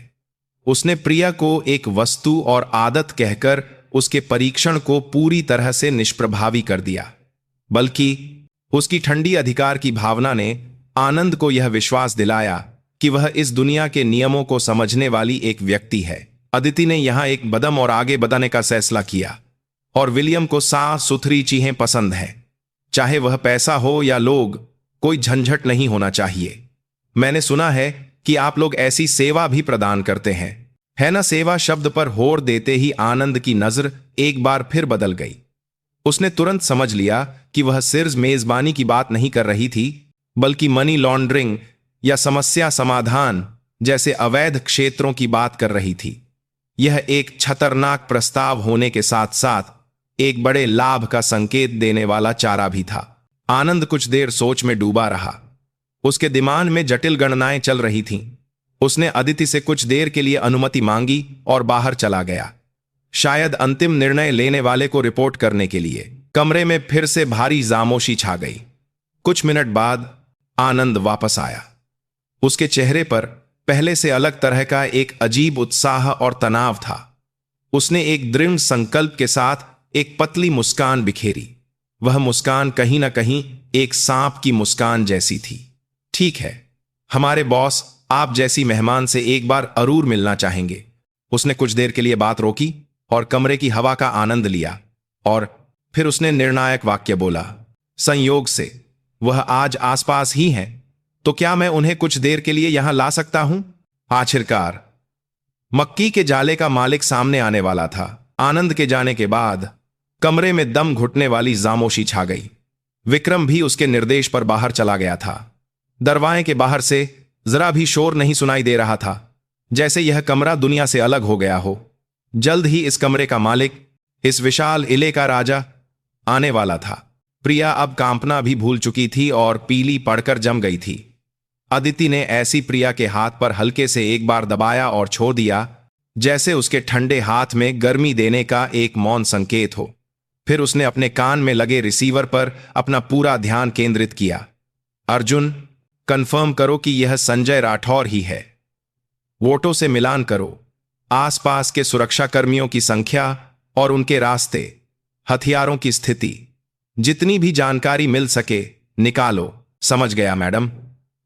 उसने प्रिया को एक वस्तु और आदत कहकर उसके परीक्षण को पूरी तरह से निष्प्रभावी कर दिया। बल्कि उसकी ठंडी अधिकार की भावना ने आनंद को यह विश्वास दिलाया कि वह इस दुनिया के नियमों को समझने वाली एक व्यक्ति है। अदिति ने यहां एक कदम और आगे बढ़ने का फैसला किया। और विलियम को साफ सुथरी चीजें पसंद है, चाहे वह पैसा हो या लोग। कोई झंझट नहीं होना चाहिए। मैंने सुना है कि आप लोग ऐसी सेवा भी प्रदान करते हैं, है ना सेवा शब्द पर होड़ देते ही आनंद की नजर एक बार फिर बदल गई। उसने तुरंत समझ लिया कि वह सिर्फ मेजबानी की बात नहीं कर रही थी, बल्कि मनी लॉन्ड्रिंग या समस्या समाधान जैसे अवैध क्षेत्रों की बात कर रही थी। यह एक खतरनाक प्रस्ताव होने के साथ साथ एक बड़े लाभ का संकेत देने वाला चारा भी था। आनंद कुछ देर सोच में डूबा रहा। उसके दिमाग में जटिल गणनाएं चल रही थीं। उसने अदिति से कुछ देर के लिए अनुमति मांगी और बाहर चला गया, शायद अंतिम निर्णय लेने वाले को रिपोर्ट करने के लिए। कमरे में फिर से भारी खामोशी छा गई। कुछ मिनट बाद आनंद वापस आया। उसके चेहरे पर पहले से अलग तरह का एक अजीब उत्साह और तनाव था। उसने एक दृढ़ संकल्प के साथ एक पतली मुस्कान बिखेरी। वह मुस्कान कहीं ना कहीं एक सांप की मुस्कान जैसी थी। ठीक है, हमारे बॉस आप जैसी मेहमान से एक बार जरूर मिलना चाहेंगे। उसने कुछ देर के लिए बात रोकी और कमरे की हवा का आनंद लिया, और फिर उसने निर्णायक वाक्य बोला, संयोग से वह आज आसपास ही हैं, तो क्या मैं उन्हें कुछ देर के लिए यहां ला सकता हूं? आखिरकार मक्की के जाले का मालिक सामने आने वाला था। आनंद के जाने के बाद कमरे में दम घुटने वाली खामोशी छा गई। विक्रम भी उसके निर्देश पर बाहर चला गया था। दरवाजे के बाहर से जरा भी शोर नहीं सुनाई दे रहा था, जैसे यह कमरा दुनिया से अलग हो गया हो। जल्द ही इस कमरे का मालिक, इस विशाल इले का राजा आने वाला था। प्रिया अब कांपना भी भूल चुकी थी और पीली पड़कर जम गई थी। अदिति ने ऐसी प्रिया के हाथ पर हल्के से एक बार दबाया और छोड़ दिया, जैसे उसके ठंडे हाथ में गर्मी देने का एक मौन संकेत हो। फिर उसने अपने कान में लगे रिसीवर पर अपना पूरा ध्यान केंद्रित किया। अर्जुन, कंफर्म करो कि यह संजय राठौर ही है। वोटों से मिलान करो, आसपास के सुरक्षाकर्मियों की संख्या और उनके रास्ते, हथियारों की स्थिति, जितनी भी जानकारी मिल सके निकालो। समझ गया मैडम।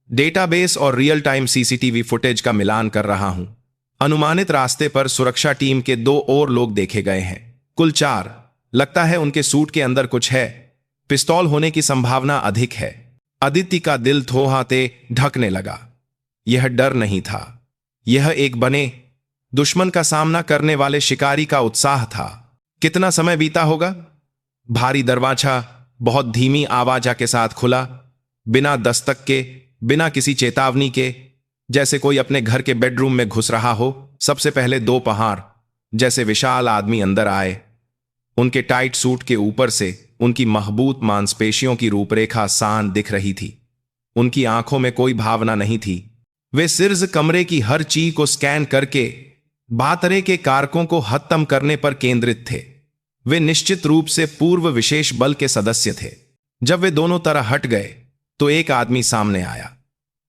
डेटाबेस और रियल टाइम सीसीटीवी फुटेज का मिलान कर रहा हूं। अनुमानित रास्ते पर सुरक्षा टीम के 2 और लोग देखे गए हैं, कुल 4। लगता है उनके सूट के अंदर कुछ है। पिस्तौल होने की संभावना अधिक है। अदिति का दिल थोहाते ढकने लगा। यह डर नहीं था, यह एक बने दुश्मन का सामना करने वाले शिकारी का उत्साह था। कितना समय बीता होगा? भारी दरवाजा बहुत धीमी आवाज के साथ खुला, बिना दस्तक के, बिना किसी चेतावनी के, जैसे कोई अपने घर के बेडरूम में घुस रहा हो। सबसे पहले 2 पहाड़ जैसे विशाल आदमी अंदर आए। उनके टाइट सूट के ऊपर से उनकी मजबूत मांसपेशियों की रूपरेखा सान दिख रही थी। उनकी आंखों में कोई भावना नहीं थी। वे सिर्फ कमरे की हर चीज को स्कैन करके बातरे के कारकों को खत्म करने पर केंद्रित थे। वे निश्चित रूप से पूर्व विशेष बल के सदस्य थे। जब वे दोनों तरह हट गए तो एक आदमी सामने आया।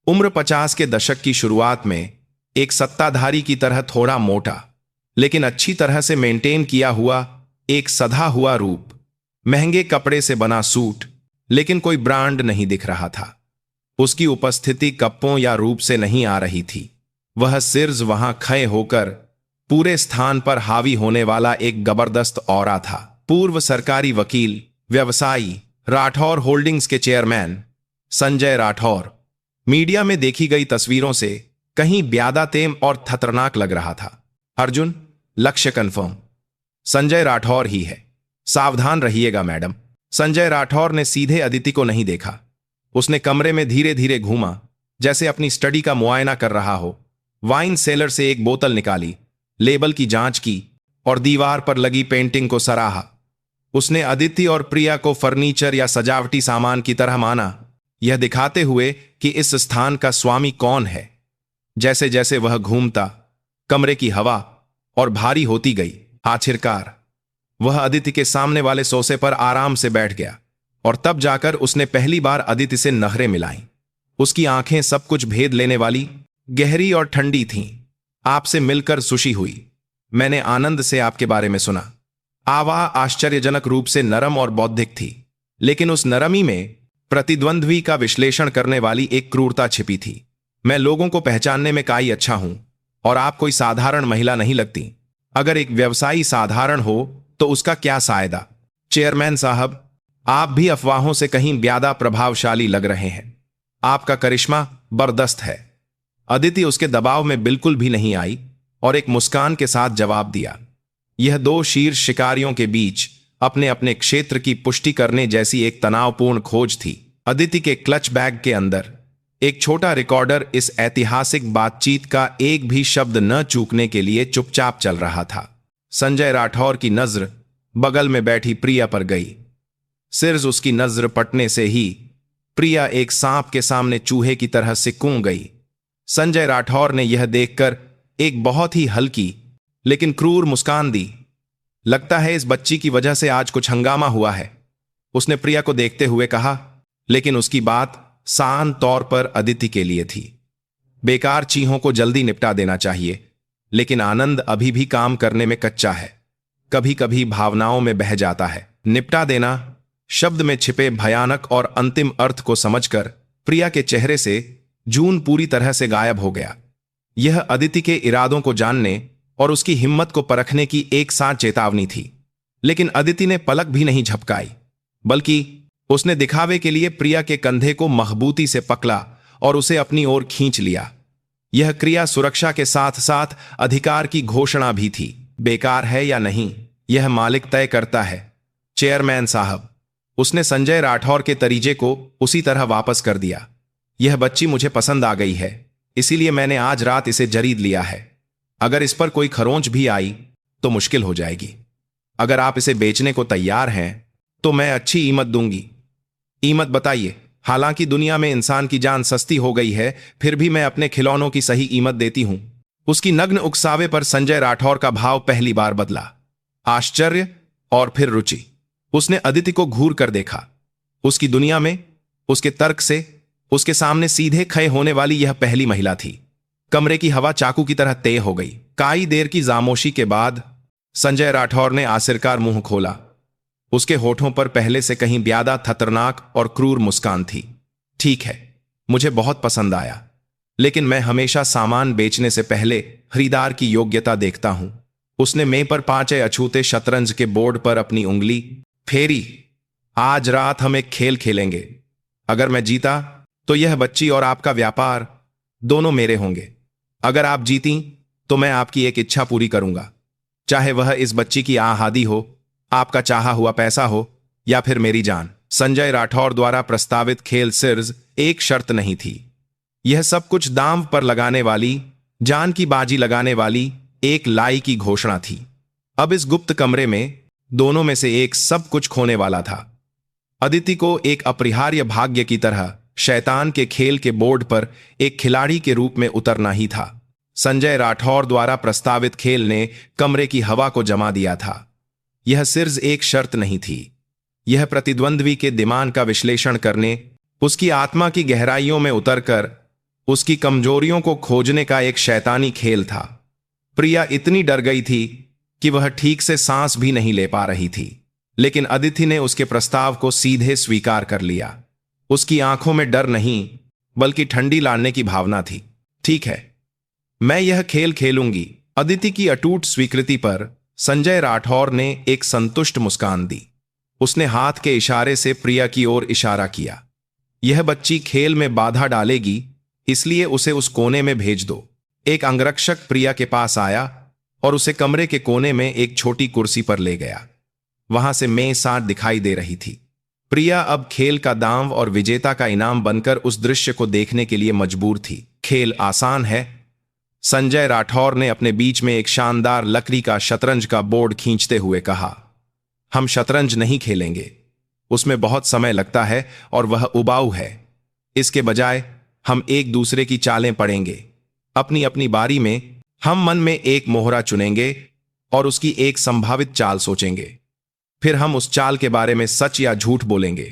उम्र 50 के दशक की शुरुआत में, एक सत्ताधारी की तरह थोड़ा मोटा, लेकिन अच्छी तरह से मेंटेन किया हुआ एक सधा हुआ रूप। महंगे कपड़े से बना सूट, लेकिन कोई ब्रांड नहीं दिख रहा था। उसकी उपस्थिति कप्पों या रूप से नहीं आ रही थी। वह सिर्फ वहां खड़े होकर पूरे स्थान पर हावी होने वाला एक जबरदस्त औरा था। पूर्व सरकारी वकील, व्यवसायी, राठौर होल्डिंग्स के चेयरमैन संजय राठौर। मीडिया में देखी गई तस्वीरों से कहीं ज्यादा तेम और खतरनाक लग रहा था। अर्जुन, लक्ष्य कंफर्म, संजय राठौर ही है। सावधान रहिएगा मैडम। संजय राठौर ने सीधे अदिति को नहीं देखा। उसने कमरे में धीरे धीरे घूमा, जैसे अपनी स्टडी का मुआयना कर रहा हो। वाइन सेलर से एक बोतल निकाली, लेबल की जांच की और दीवार पर लगी पेंटिंग को सराहा। उसने अदिति और प्रिया को फर्नीचर या सजावटी सामान की तरह माना, यह दिखाते हुए कि इस स्थान का स्वामी कौन है। जैसे जैसे वह घूमता, कमरे की हवा और भारी होती गई। आखिरकार वह अदिति के सामने वाले सोफे पर आराम से बैठ गया, और तब जाकर उसने पहली बार अदिति से नजरें मिलाई। उसकी आंखें सब कुछ भेद लेने वाली, गहरी और ठंडी थीं। आपसे मिलकर खुशी हुई। मैंने आनंद से आपके बारे में सुना। आवाज आश्चर्यजनक रूप से नरम और बौद्धिक थी, लेकिन उस नरमी में प्रतिद्वंद्वी का विश्लेषण करने वाली एक क्रूरता छिपी थी। मैं लोगों को पहचानने में काई अच्छा हूं, और आप कोई साधारण महिला नहीं लगती। अगर एक व्यवसायी साधारण हो तो उसका क्या फायदा? चेयरमैन साहब, आप भी अफवाहों से कहीं ज्यादा प्रभावशाली लग रहे हैं। आपका करिश्मा बर्दाश्त है। अदिति उसके दबाव में बिल्कुल भी नहीं आई और एक मुस्कान के साथ जवाब दिया। यह दो शीर्ष शिकारियों के बीच अपने अपने क्षेत्र की पुष्टि करने जैसी एक तनावपूर्ण खोज थी। अदिति के क्लच बैग के अंदर एक छोटा रिकॉर्डर इस ऐतिहासिक बातचीत का एक भी शब्द न चूकने के लिए चुपचाप चल रहा था। संजय राठौर की नजर बगल में बैठी प्रिया पर गई। सिर्फ उसकी नजर पटने से ही प्रिया एक सांप के सामने चूहे की तरह से कूं गई। संजय राठौर ने यह देखकर एक बहुत ही हल्की लेकिन क्रूर मुस्कान दी। लगता है इस बच्ची की वजह से आज कुछ हंगामा हुआ है, उसने प्रिया को देखते हुए कहा, लेकिन उसकी बात शांत तौर पर अदिति के लिए थी। बेकार चीहों को जल्दी निपटा देना चाहिए, लेकिन आनंद अभी भी काम करने में कच्चा है, कभी कभी भावनाओं में बह जाता है। निपटा देना शब्द में छिपे भयानक और अंतिम अर्थ को समझकर प्रिया के चेहरे से जून पूरी तरह से गायब हो गया। यह अदिति के इरादों को जानने और उसकी हिम्मत को परखने की एक साथ चेतावनी थी। लेकिन अदिति ने पलक भी नहीं झपकाई, बल्कि उसने दिखावे के लिए प्रिया के कंधे को मजबूती से पकड़ा और उसे अपनी ओर खींच लिया। यह क्रिया सुरक्षा के साथ साथ अधिकार की घोषणा भी थी। बेकार है या नहीं, यह मालिक तय करता है, चेयरमैन साहब। उसने संजय राठौर के तरीजे को उसी तरह वापस कर दिया। यह बच्ची मुझे पसंद आ गई है, इसीलिए मैंने आज रात इसे जरीद लिया है। अगर इस पर कोई खरोंच भी आई तो मुश्किल हो जाएगी। अगर आप इसे बेचने को तैयार हैं तो मैं अच्छी कीमत दूंगी। कीमत बताइए। हालांकि दुनिया में इंसान की जान सस्ती हो गई है, फिर भी मैं अपने खिलौनों की सही कीमत देती हूं। उसकी नग्न उकसावे पर संजय राठौर का भाव पहली बार बदला, आश्चर्य और फिर रुचि। उसने अदिति को घूर कर देखा। उसकी दुनिया में उसके तर्क से उसके सामने सीधे खड़े होने वाली यह पहली महिला थी। कमरे की हवा चाकू की तरह तेज हो गई। कई देर की खामोशी के बाद संजय राठौर ने आखिरकार मुंह खोला। उसके होठों पर पहले से कहीं ज्यादा खतरनाक और क्रूर मुस्कान थी। ठीक है, मुझे बहुत पसंद आया, लेकिन मैं हमेशा सामान बेचने से पहले खरीदार की योग्यता देखता हूं। उसने मेज पर 5 अछूते शतरंज के बोर्ड पर अपनी उंगली फेरी। आज रात हम एक खेल खेलेंगे। अगर मैं जीता तो यह बच्ची और आपका व्यापार दोनों मेरे होंगे। अगर आप जीती तो मैं आपकी एक इच्छा पूरी करूंगा, चाहे वह इस बच्ची की आहादी हो, आपका चाहा हुआ पैसा हो या फिर मेरी जान। संजय राठौर द्वारा प्रस्तावित खेल सिर्फ एक शर्त नहीं थी, यह सब कुछ दांव पर लगाने वाली, जान की बाजी लगाने वाली एक लाई की घोषणा थी। अब इस गुप्त कमरे में दोनों में से एक सब कुछ खोने वाला था। अदिति को एक अपरिहार्य भाग्य की तरह शैतान के खेल के बोर्ड पर एक खिलाड़ी के रूप में उतरना ही था। संजय राठौर द्वारा प्रस्तावित खेल ने कमरे की हवा को जमा दिया था। यह सिर्फ एक शर्त नहीं थी, यह प्रतिद्वंद्वी के दिमाग का विश्लेषण करने, उसकी आत्मा की गहराइयों में उतरकर उसकी कमजोरियों को खोजने का एक शैतानी खेल था। प्रिया इतनी डर गई थी कि वह ठीक से सांस भी नहीं ले पा रही थी, लेकिन अदिति ने उसके प्रस्ताव को सीधे स्वीकार कर लिया। उसकी आंखों में डर नहीं, बल्कि ठंडी लाने की भावना थी। ठीक है, मैं यह खेल खेलूंगी। अदिति की अटूट स्वीकृति पर संजय राठौर ने एक संतुष्ट मुस्कान दी। उसने हाथ के इशारे से प्रिया की ओर इशारा किया। यह बच्ची खेल में बाधा डालेगी, इसलिए उसे उस कोने में भेज दो। एक अंगरक्षक प्रिया के पास आया और उसे कमरे के कोने में एक छोटी कुर्सी पर ले गया। वहां से मेज साथ दिखाई दे रही थी। प्रिया अब खेल का दांव और विजेता का इनाम बनकर उस दृश्य को देखने के लिए मजबूर थी। खेल आसान है, संजय राठौर ने अपने बीच में एक शानदार लकड़ी का शतरंज का बोर्ड खींचते हुए कहा। हम शतरंज नहीं खेलेंगे, उसमें बहुत समय लगता है और वह उबाऊ है। इसके बजाय हम एक दूसरे की चालें पढ़ेंगे। अपनी अपनी बारी में हम मन में एक मोहरा चुनेंगे और उसकी एक संभावित चाल सोचेंगे। फिर हम उस चाल के बारे में सच या झूठ बोलेंगे।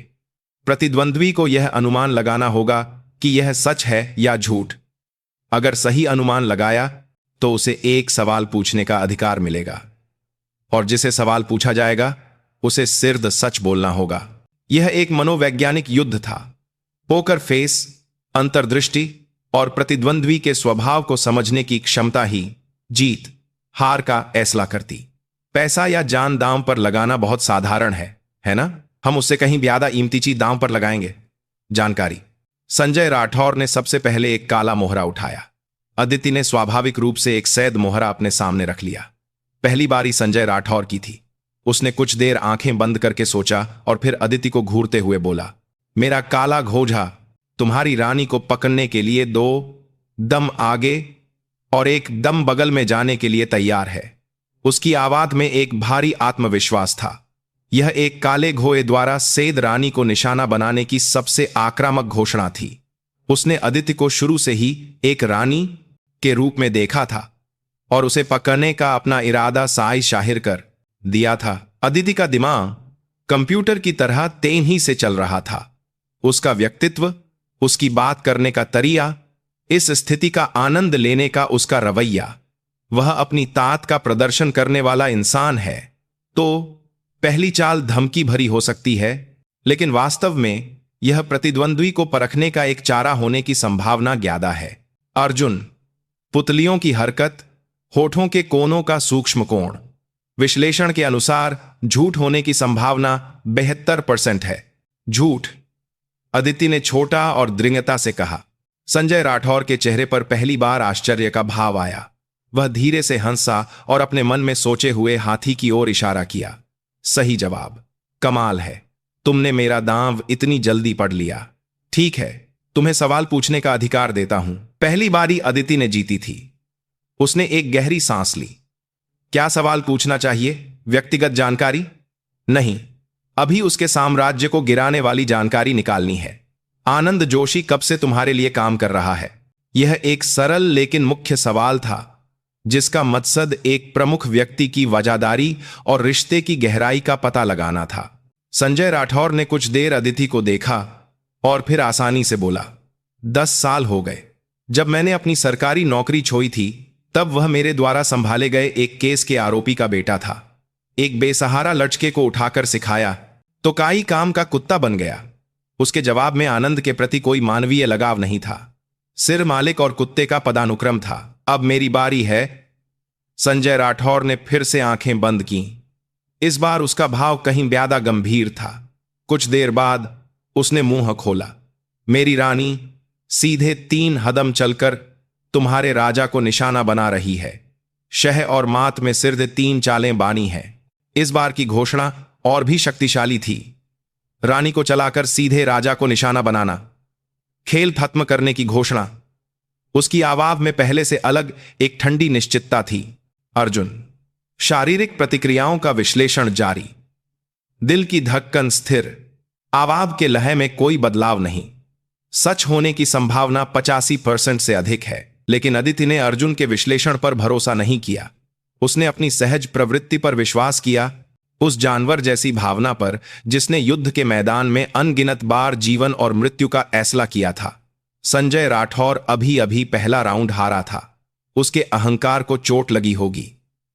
प्रतिद्वंद्वी को यह अनुमान लगाना होगा कि यह सच है या झूठ। अगर सही अनुमान लगाया तो उसे एक सवाल पूछने का अधिकार मिलेगा, और जिसे सवाल पूछा जाएगा उसे सिर्फ सच बोलना होगा। यह एक मनोवैज्ञानिक युद्ध था। पोकर फेस, अंतर्दृष्टि और प्रतिद्वंद्वी के स्वभाव को समझने की क्षमता ही जीत हार का फैसला करती। पैसा या जान दांव पर लगाना बहुत साधारण है ना? हम उससे कहीं ज्यादा कीमती चीज दांव पर लगाएंगे। जानकारी। संजय राठौर ने सबसे पहले एक काला मोहरा उठाया। अदिति ने स्वाभाविक रूप से एक सैद मोहरा अपने सामने रख लिया। पहली बारी संजय राठौर की थी। उसने कुछ देर आंखें बंद करके सोचा और फिर अदिति को घूरते हुए बोला, मेरा काला घोझा तुम्हारी रानी को पकड़ने के लिए 2 दम आगे और 1 दम बगल में जाने के लिए तैयार है। उसकी आवाज में एक भारी आत्मविश्वास था। यह एक काले घोड़े द्वारा सैद रानी को निशाना बनाने की सबसे आक्रामक घोषणा थी। उसने अदिति को शुरू से ही एक रानी के रूप में देखा था और उसे पकड़ने का अपना इरादा साई शाहिर कर दिया था। अदिति का दिमाग कंप्यूटर की तरह तेजी से चल रहा था। उसका व्यक्तित्व, उसकी बात करने का तरीका, इस स्थिति का आनंद लेने का उसका रवैया, वह अपनी ताकत का प्रदर्शन करने वाला इंसान है। तो पहली चाल धमकी भरी हो सकती है, लेकिन वास्तव में यह प्रतिद्वंद्वी को परखने का एक चारा होने की संभावना ज्यादा है। अर्जुन, पुतलियों की हरकत, होठों के कोनों का सूक्ष्म कोण, विश्लेषण के अनुसार झूठ होने की संभावना 72% है। झूठ, अदिति ने छोटा और दृढ़ता से कहा। संजय राठौर के चेहरे पर पहली बार आश्चर्य का भाव आया। वह धीरे से हंसा और अपने मन में सोचे हुए हाथी की ओर इशारा किया। सही जवाब। कमाल है, तुमने मेरा दांव इतनी जल्दी पढ़ लिया। ठीक है, तुम्हें सवाल पूछने का अधिकार देता हूं। पहली बारी अदिति ने जीती थी। उसने एक गहरी सांस ली। क्या सवाल पूछना चाहिए? व्यक्तिगत जानकारी? नहीं, अभी उसके साम्राज्य को गिराने वाली जानकारी निकालनी है। आनंद जोशी कब से तुम्हारे लिए काम कर रहा है? यह एक सरल लेकिन मुख्य सवाल था, जिसका मकसद एक प्रमुख व्यक्ति की वफादारी और रिश्ते की गहराई का पता लगाना था। संजय राठौर ने कुछ देर अदिति को देखा और फिर आसानी से बोला, 10 साल हो गए। जब मैंने अपनी सरकारी नौकरी छोड़ी थी, तब वह मेरे द्वारा संभाले गए एक केस के आरोपी का बेटा था। एक बेसहारा लड़के को उठाकर सिखाया तो काई काम का कुत्ता बन गया। उसके जवाब में आनंद के प्रति कोई मानवीय लगाव नहीं था, सिर मालिक और कुत्ते का पदानुक्रम था। अब मेरी बारी है। संजय राठौर ने फिर से आंखें बंद की। इस बार उसका भाव कहीं ज्यादा गंभीर था। कुछ देर बाद उसने मुंह खोला। मेरी रानी सीधे 3 कदम चलकर तुम्हारे राजा को निशाना बना रही है। शह और मात में सिर्फ 3 चालें बानी हैं। इस बार की घोषणा और भी शक्तिशाली थी। रानी को चलाकर सीधे राजा को निशाना बनाना, खेल खत्म करने की घोषणा। उसकी आवाज में पहले से अलग एक ठंडी निश्चितता थी। अर्जुन, शारीरिक प्रतिक्रियाओं का विश्लेषण जारी। दिल की धड़कन स्थिर, आवाज के लय में कोई बदलाव नहीं। सच होने की संभावना 85% से अधिक है। लेकिन अदिति ने अर्जुन के विश्लेषण पर भरोसा नहीं किया। उसने अपनी सहज प्रवृत्ति पर विश्वास किया, उस जानवर जैसी भावना पर जिसने युद्ध के मैदान में अनगिनत बार जीवन और मृत्यु का फैसला किया था। संजय राठौर अभी अभी पहला राउंड हारा था। उसके अहंकार को चोट लगी होगी।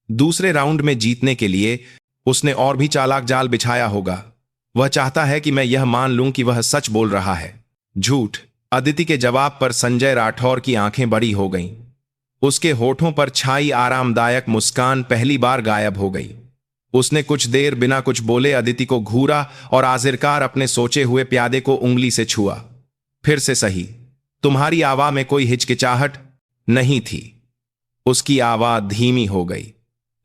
दूसरे राउंड में जीतने के लिए उसने और भी चालाक जाल बिछाया होगा। वह चाहता है कि मैं यह मान लूं कि वह सच बोल रहा है। झूठ। अदिति के जवाब पर संजय राठौर की आंखें बड़ी हो गईं। उसके होठों पर छाई आरामदायक मुस्कान पहली बार गायब हो गई। उसने कुछ देर बिना कुछ बोले अदिति को घूरा और आखिरकार अपने सोचे हुए प्यादे को उंगली से छुआ। फिर से सही। तुम्हारी आवाज में कोई हिचकिचाहट नहीं थी। उसकी आवाज धीमी हो गई।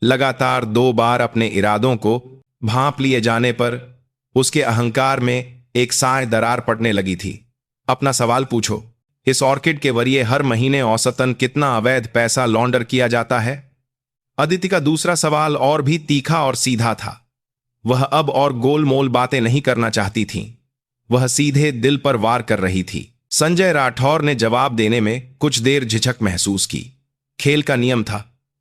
लगातार 2 बार अपने इरादों को भांप लिए जाने पर उसके अहंकार में एक साय दरार पड़ने लगी थी। अपना सवाल पूछो। इस ऑर्किड के वरीय हर महीने औसतन कितना अवैध पैसा लॉन्डर किया जाता है? अदिति का दूसरा सवाल और भी तीखा और सीधा था। वह अब और गोलमोल बातें नहीं करना चाहती थी। वह सीधे दिल पर वार कर रही थी। संजय राठौर ने जवाब देने में कुछ देर झिझक महसूस की। खेल का नियम था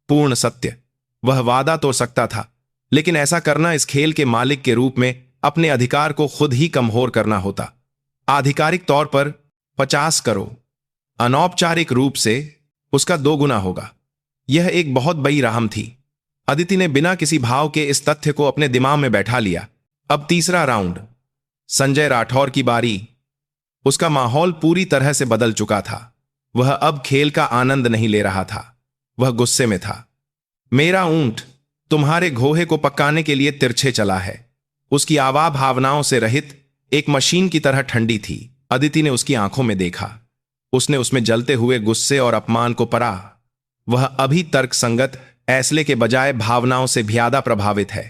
पूर्ण सत्य। वह वादा तो सकता था, लेकिन ऐसा करना इस खेल के मालिक के रूप में अपने अधिकार को खुद ही कमजोर करना होता। आधिकारिक तौर पर 50 करोड़, अनौपचारिक रूप से उसका 2 गुना होगा। यह एक बहुत बड़ी रकम थी। अदिति ने बिना किसी भाव के इस तथ्य को अपने दिमाग में बैठा लिया। अब तीसरा राउंड। संजय राठौर की बारी। उसका माहौल पूरी तरह से बदल चुका था। वह अब खेल का आनंद नहीं ले रहा था। वह गुस्से में था। मेरा ऊंट तुम्हारे घोड़े को पकाने के लिए तिरछे चला है। उसकी आवाज भावनाओं से रहित एक मशीन की तरह ठंडी थी। अदिति ने उसकी आंखों में देखा। उसने उसमें जलते हुए गुस्से और अपमान को परा। वह अभी तर्क संगत फैसले के बजाय भावनाओं से ज्यादा प्रभावित है।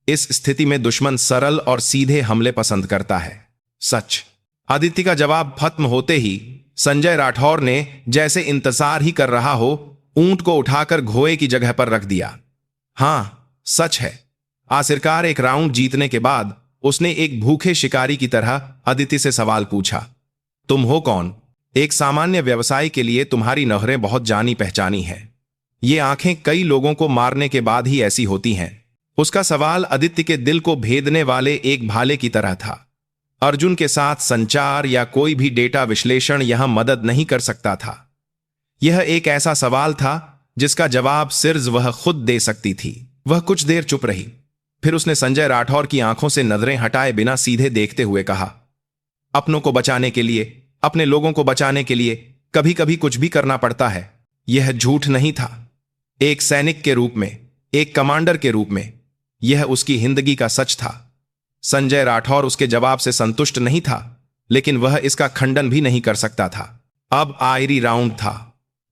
इस स्थिति में दुश्मन सरल और सीधे हमले पसंद करता है। सच। आदित्य का जवाब खत्म होते ही संजय राठौर ने जैसे इंतजार ही कर रहा हो ऊंट को उठाकर घोड़े की जगह पर रख दिया। हां, सच है। आखिरकार एक राउंड जीतने के बाद उसने एक भूखे शिकारी की तरह आदित्य से सवाल पूछा, तुम हो कौन? एक सामान्य व्यवसायी के लिए तुम्हारी नहरें बहुत जानी पहचानी हैं। ये आंखें कई लोगों को मारने के बाद ही ऐसी होती हैं। उसका सवाल आदित्य के दिल को भेदने वाले एक भाले की तरह था। अर्जुन के साथ संचार या कोई भी डेटा विश्लेषण यहां मदद नहीं कर सकता था। यह एक ऐसा सवाल था जिसका जवाब सिर्फ वह खुद दे सकती थी। वह कुछ देर चुप रही, फिर उसने संजय राठौर की आंखों से नजरें हटाए बिना सीधे देखते हुए कहा, अपनों को बचाने के लिए, अपने लोगों को बचाने के लिए कभी कभी कुछ भी करना पड़ता है। यह झूठ नहीं था। एक सैनिक के रूप में, एक कमांडर के रूप में यह उसकी जिंदगी का सच था। संजय राठौर उसके जवाब से संतुष्ट नहीं था, लेकिन वह इसका खंडन भी नहीं कर सकता था। अब आखिरी राउंड था,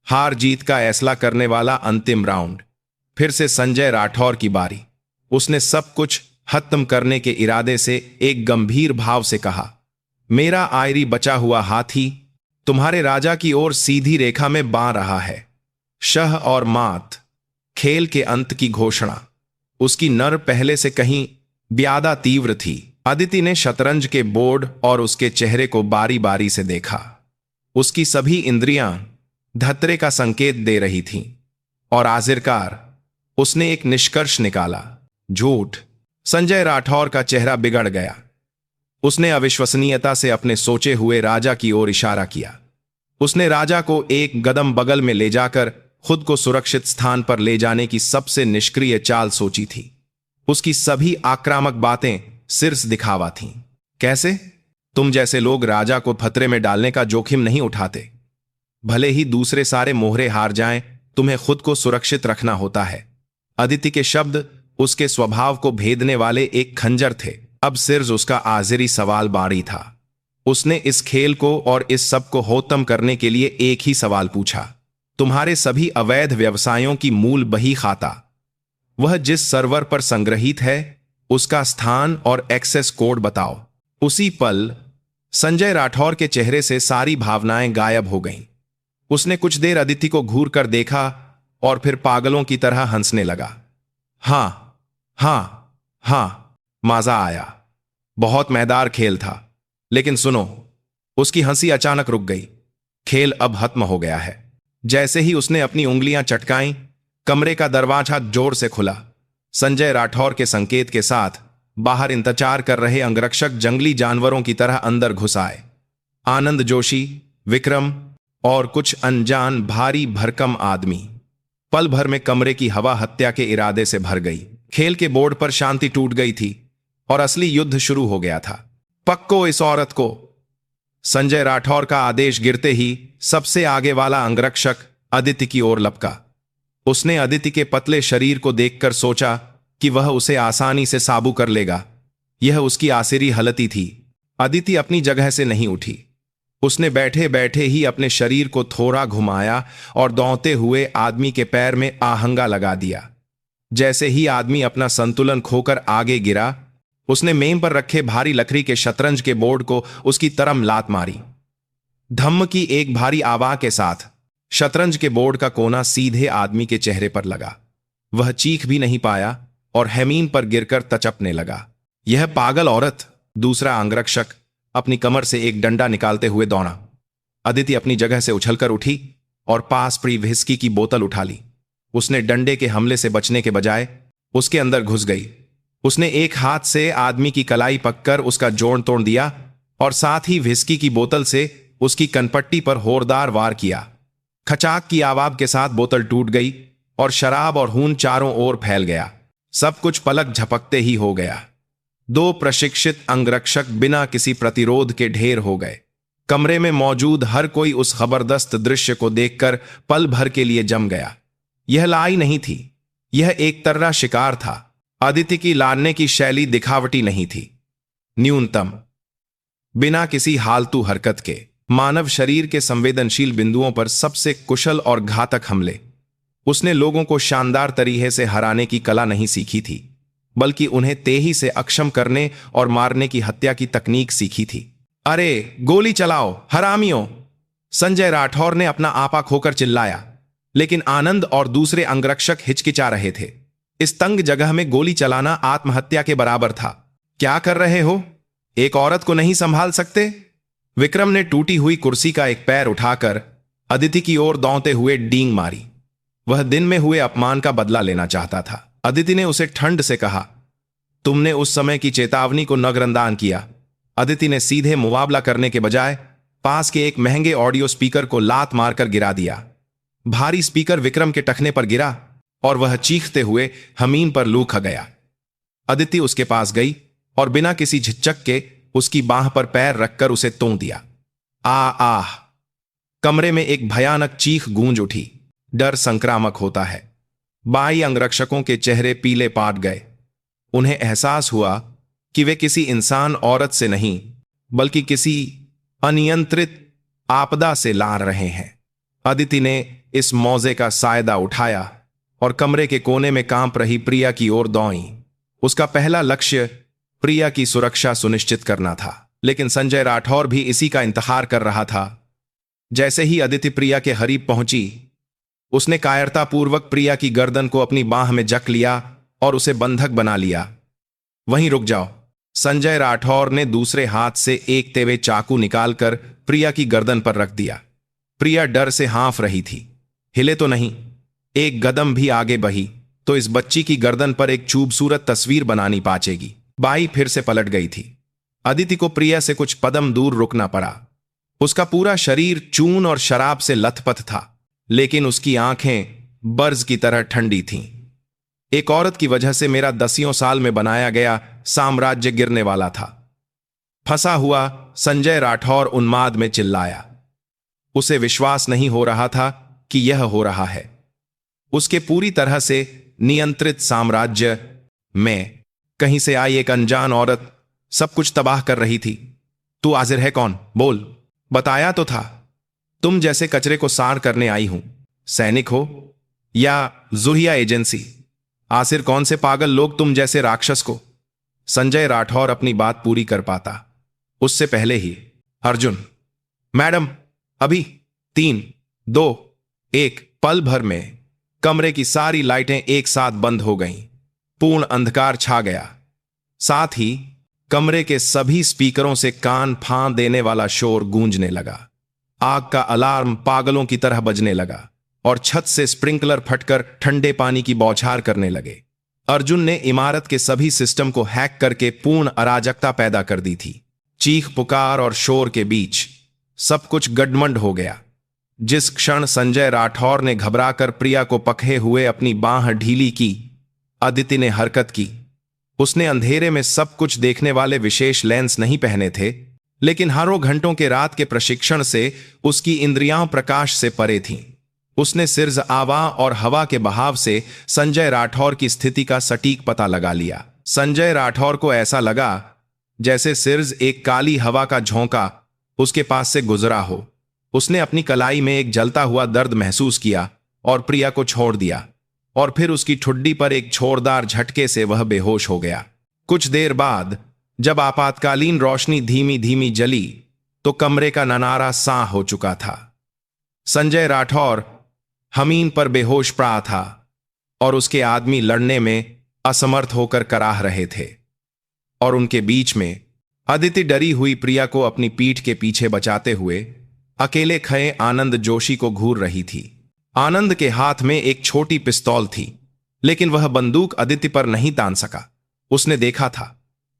हार जीत का फैसला करने वाला अंतिम राउंड। फिर से संजय राठौर की बारी। उसने सब कुछ खत्म करने के इरादे से एक गंभीर भाव से कहा, मेरा आखिरी बचा हुआ हाथी तुम्हारे राजा की ओर सीधी रेखा में बां रहा है। शह और मात, खेल के अंत की घोषणा। उसकी नर पहले से कहीं ज्यादा तीव्र थी। आदित्य ने शतरंज के बोर्ड और उसके चेहरे को बारी बारी से देखा। उसकी सभी इंद्रियां धतरे का संकेत दे रही थीं, और आखिरकार उसने एक निष्कर्ष निकाला, झूठ। संजय राठौर का चेहरा बिगड़ गया। उसने अविश्वसनीयता से अपने सोचे हुए राजा की ओर इशारा किया। उसने राजा को एक कदम बगल में ले जाकर खुद को सुरक्षित स्थान पर ले जाने की सबसे निष्क्रिय चाल सोची थी। उसकी सभी आक्रामक बातें सिर्फ दिखावा थीं। कैसे? तुम जैसे लोग राजा को खतरे में डालने का जोखिम नहीं उठाते। भले ही दूसरे सारे मोहरे हार जाएं, तुम्हें खुद को सुरक्षित रखना होता है। आदित्य के शब्द उसके स्वभाव को भेदने वाले एक खंजर थे। अब सिर्फ उसका आखिरी सवाल बारी था। उसने इस खेल को और इस सब को खत्म करने के लिए एक ही सवाल पूछा, तुम्हारे सभी अवैध व्यवसायों की मूल बही खाता, वह जिस सर्वर पर संग्रहित है, उसका स्थान और एक्सेस कोड बताओ। उसी पल संजय राठौर के चेहरे से सारी भावनाएं गायब हो गईं। उसने कुछ देर आदित्य को घूर कर देखा और फिर पागलों की तरह हंसने लगा। हां, हां, हां, मजा आया। बहुत मजेदार खेल था। लेकिन सुनो, उसकी हंसी अचानक रुक गई। खेल अब खत्म हो गया है। जैसे ही उसने अपनी उंगलियां चटकाईं, कमरे का दरवाजा जोर से खुला। संजय राठौर के संकेत के साथ बाहर इंतजार कर रहे अंगरक्षक जंगली जानवरों की तरह अंदर घुस आए। आनंद जोशी, विक्रम और कुछ अनजान भारी भरकम आदमी। पल भर में कमरे की हवा हत्या के इरादे से भर गई। खेल के बोर्ड पर शांति टूट गई थी और असली युद्ध शुरू हो गया था। पक्को इस औरत को। संजय राठौर का आदेश गिरते ही सबसे आगे वाला अंगरक्षक आदित्य की ओर लपका। उसने आदित्य के पतले शरीर को देखकर सोचा कि वह उसे आसानी से काबू कर लेगा। यह उसकी आखिरी हालत थी। आदित्य अपनी जगह से नहीं उठी। उसने बैठे बैठे ही अपने शरीर को थोड़ा घुमाया और दौड़ते हुए आदमी के पैर में आहंगा लगा दिया। जैसे ही आदमी अपना संतुलन खोकर आगे गिरा, उसने मेम पर रखे भारी लकड़ी के शतरंज के बोर्ड को उसकी तरफ लात मारी। धम्म की एक भारी आवाज के साथ शतरंज के बोर्ड का कोना सीधे आदमी के चेहरे पर लगा। वह चीख भी नहीं पाया और जमीन पर गिरकर तचपने लगा। यह पागल औरत। दूसरा अंगरक्षक अपनी कमर से एक डंडा निकालते हुए दौड़ा। आदित्य अपनी जगह से उछलकर उठी और पास पड़ी व्हिस्की की बोतल उठा ली। उसने डंडे के हमले से बचने के बजाय उसके अंदर घुस गई। उसने एक हाथ से आदमी की कलाई पककर उसका जोड़ तोड़ दिया और साथ ही व्हिस्की की बोतल से उसकी कनपट्टी पर जोरदार वार किया। खचाक की आवाज के साथ बोतल टूट गई और शराब और खून चारों ओर फैल गया। सब कुछ पलक झपकते ही हो गया। दो प्रशिक्षित अंगरक्षक बिना किसी प्रतिरोध के ढेर हो गए। कमरे में मौजूद हर कोई उस जबरदस्त दृश्य को देखकर पल भर के लिए जम गया। यह लड़ाई नहीं थी, यह एक तर्रा शिकार था। आदित्य की लड़ने की शैली दिखावटी नहीं थी। न्यूनतम, बिना किसी हालतू हरकत के। मानव शरीर के संवेदनशील बिंदुओं पर सबसे कुशल और घातक हमले। उसने लोगों को शानदार तरीके से हराने की कला नहीं सीखी थी, बल्कि उन्हें तेजी से अक्षम करने और मारने की हत्या की तकनीक सीखी थी। अरे गोली चलाओ हरामियों! संजय राठौर ने अपना आपा खोकर चिल्लाया, लेकिन आनंद और दूसरे अंगरक्षक हिचकिचा रहे थे। इस तंग जगह में गोली चलाना आत्महत्या के बराबर था। क्या कर रहे हो? एक औरत को नहीं संभाल सकते? विक्रम ने टूटी हुई कुर्सी का एक पैर उठाकर अदिति की ओर दौड़ते हुए डींग मारी। वह दिन में हुए अपमान का बदला लेना चाहता था। अदिति ने उसे ठंड से कहा, तुमने उस समय की चेतावनी को नजरअंदाज किया। अदिति ने सीधे मुकाबला करने के बजाय पास के एक महंगे ऑडियो स्पीकर को लात मारकर गिरा दिया। भारी स्पीकर विक्रम के टखने पर गिरा और वह चीखते हुए जमीन पर लूढ़ गया। अदिति उसके पास गई और बिना किसी झिझक के उसकी बाह पर पैर रखकर उसे तोड़ दिया। आह! कमरे में एक भयानक चीख गूंज उठी। डर संक्रामक होता है। बाई अंगरक्षकों के चेहरे पीले पाट गए। उन्हें एहसास हुआ कि वे किसी इंसान औरत से नहीं, बल्कि किसी अनियंत्रित आपदा से लड़ रहे हैं। अदिति ने इस मौजे का सायदा उठाया और कमरे के कोने में कांप रही प्रिया की ओर दौड़ी। उसका पहला लक्ष्य प्रिया की सुरक्षा सुनिश्चित करना था, लेकिन संजय राठौर भी इसी का इंतजार कर रहा था। जैसे ही अदिति प्रिया के करीब पहुंची, उसने कायरतापूर्वक प्रिया की गर्दन को अपनी बाह में जक लिया और उसे बंधक बना लिया। वहीं रुक जाओ! संजय राठौर ने दूसरे हाथ से एक तेवे चाकू निकालकर प्रिया की गर्दन पर रख दिया। प्रिया डर से हाँफ रही थी। हिले तो नहीं। एक कदम भी आगे बढ़ी तो इस बच्ची की गर्दन पर एक खूबसूरत तस्वीर बनानी पाचेगी। बाई फिर से पलट गई थी। अदिति को प्रिया से कुछ कदम दूर रुकना पड़ा। उसका पूरा शरीर चून और शराब से लथपथ था, लेकिन उसकी आंखें बर्ज की तरह ठंडी थीं। एक औरत की वजह से मेरा 10 साल में बनाया गया साम्राज्य गिरने वाला था। फंसा हुआ संजय राठौर उन्माद में चिल्लाया। उसे विश्वास नहीं हो रहा था कि यह हो रहा है। उसके पूरी तरह से नियंत्रित साम्राज्य में कहीं से आई एक अनजान औरत सब कुछ तबाह कर रही थी। तू हाजिर है कौन? बोल! बताया तो था तुम जैसे कचरे को सार करने आई हूं। सैनिक हो या जुहिया एजेंसी? आखिर कौन से पागल लोग तुम जैसे राक्षस को? संजय राठौर अपनी बात पूरी कर पाता उससे पहले ही अर्जुन! मैडम! अभी 3, 2, 1 पल भर में कमरे की सारी लाइटें एक साथ बंद हो गईं। पूर्ण अंधकार छा गया। साथ ही कमरे के सभी स्पीकरों से कान फाड़ देने वाला शोर गूंजने लगा। आग का अलार्म पागलों की तरह बजने लगा और छत से स्प्रिंकलर फटकर ठंडे पानी की बौछार करने लगे। अर्जुन ने इमारत के सभी सिस्टम को हैक करके पूर्ण अराजकता पैदा कर दी थी। चीख पुकार और शोर के बीच सब कुछ गडमंड हो गया। जिस क्षण संजय राठौर ने घबराकर प्रिया को पकड़े हुए अपनी बाह ढीली की, अदिति ने हरकत की। उसने अंधेरे में सब कुछ देखने वाले विशेष लेंस नहीं पहने थे, लेकिन हरों घंटों के रात के प्रशिक्षण से उसकी इंद्रियां प्रकाश से परे थीं। उसने सिर्ज आवा और हवा के बहाव से संजय राठौर की स्थिति का सटीक पता लगा लिया। संजय राठौर को ऐसा लगा जैसे सिर्ज एक काली हवा का झोंका उसके पास से गुजरा हो। उसने अपनी कलाई में एक जलता हुआ दर्द महसूस किया और प्रिया को छोड़ दिया, और फिर उसकी ठुड्डी पर एक छोरदार झटके से वह बेहोश हो गया। कुछ देर बाद जब आपातकालीन रोशनी धीमी धीमी जली तो कमरे का ननारा सां हो चुका था। संजय राठौर जमीन पर बेहोश पड़ा था और उसके आदमी लड़ने में असमर्थ होकर कराह रहे थे, और उनके बीच में अदिति डरी हुई प्रिया को अपनी पीठ के पीछे बचाते हुए अकेले खड़े आनंद जोशी को घूर रही थी। आनंद के हाथ में एक छोटी पिस्तौल थी, लेकिन वह बंदूक अदिति पर नहीं तान सका। उसने देखा था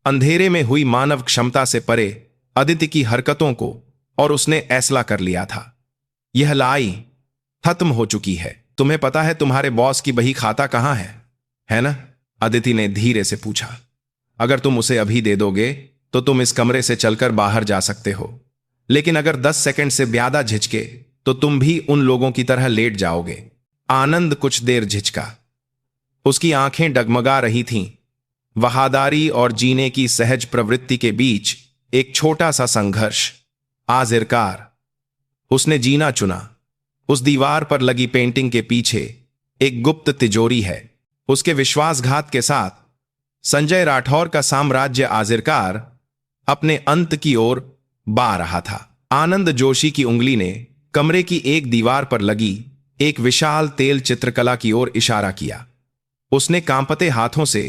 अंधेरे में हुई मानव क्षमता से परे अदिति की हरकतों को, और उसने फैसला कर लिया था यह लड़ाई खत्म हो चुकी है। तुम्हें पता है तुम्हारे बॉस की बही खाता कहां है ना? अदिति ने धीरे से पूछा। अगर तुम उसे अभी दे दोगे तो तुम इस कमरे से चलकर बाहर जा सकते हो, लेकिन अगर 10 सेकंड से ज्यादा झिझके तो तुम भी उन लोगों की तरह लेट जाओगे। आनंद कुछ देर झिझका। उसकी आंखें डगमगा रही थीं। वफादारी और जीने की सहज प्रवृत्ति के बीच एक छोटा सा संघर्ष। आखिरकार उसने जीना चुना। उस दीवार पर लगी पेंटिंग के पीछे एक गुप्त तिजोरी है। उसके विश्वासघात के साथ संजय राठौर का साम्राज्य आखिरकार अपने अंत की ओर बढ़ रहा था। आनंद जोशी की उंगली ने कमरे की एक दीवार पर लगी एक विशाल तेल चित्रकला की ओर इशारा किया। उसने कांपते हाथों से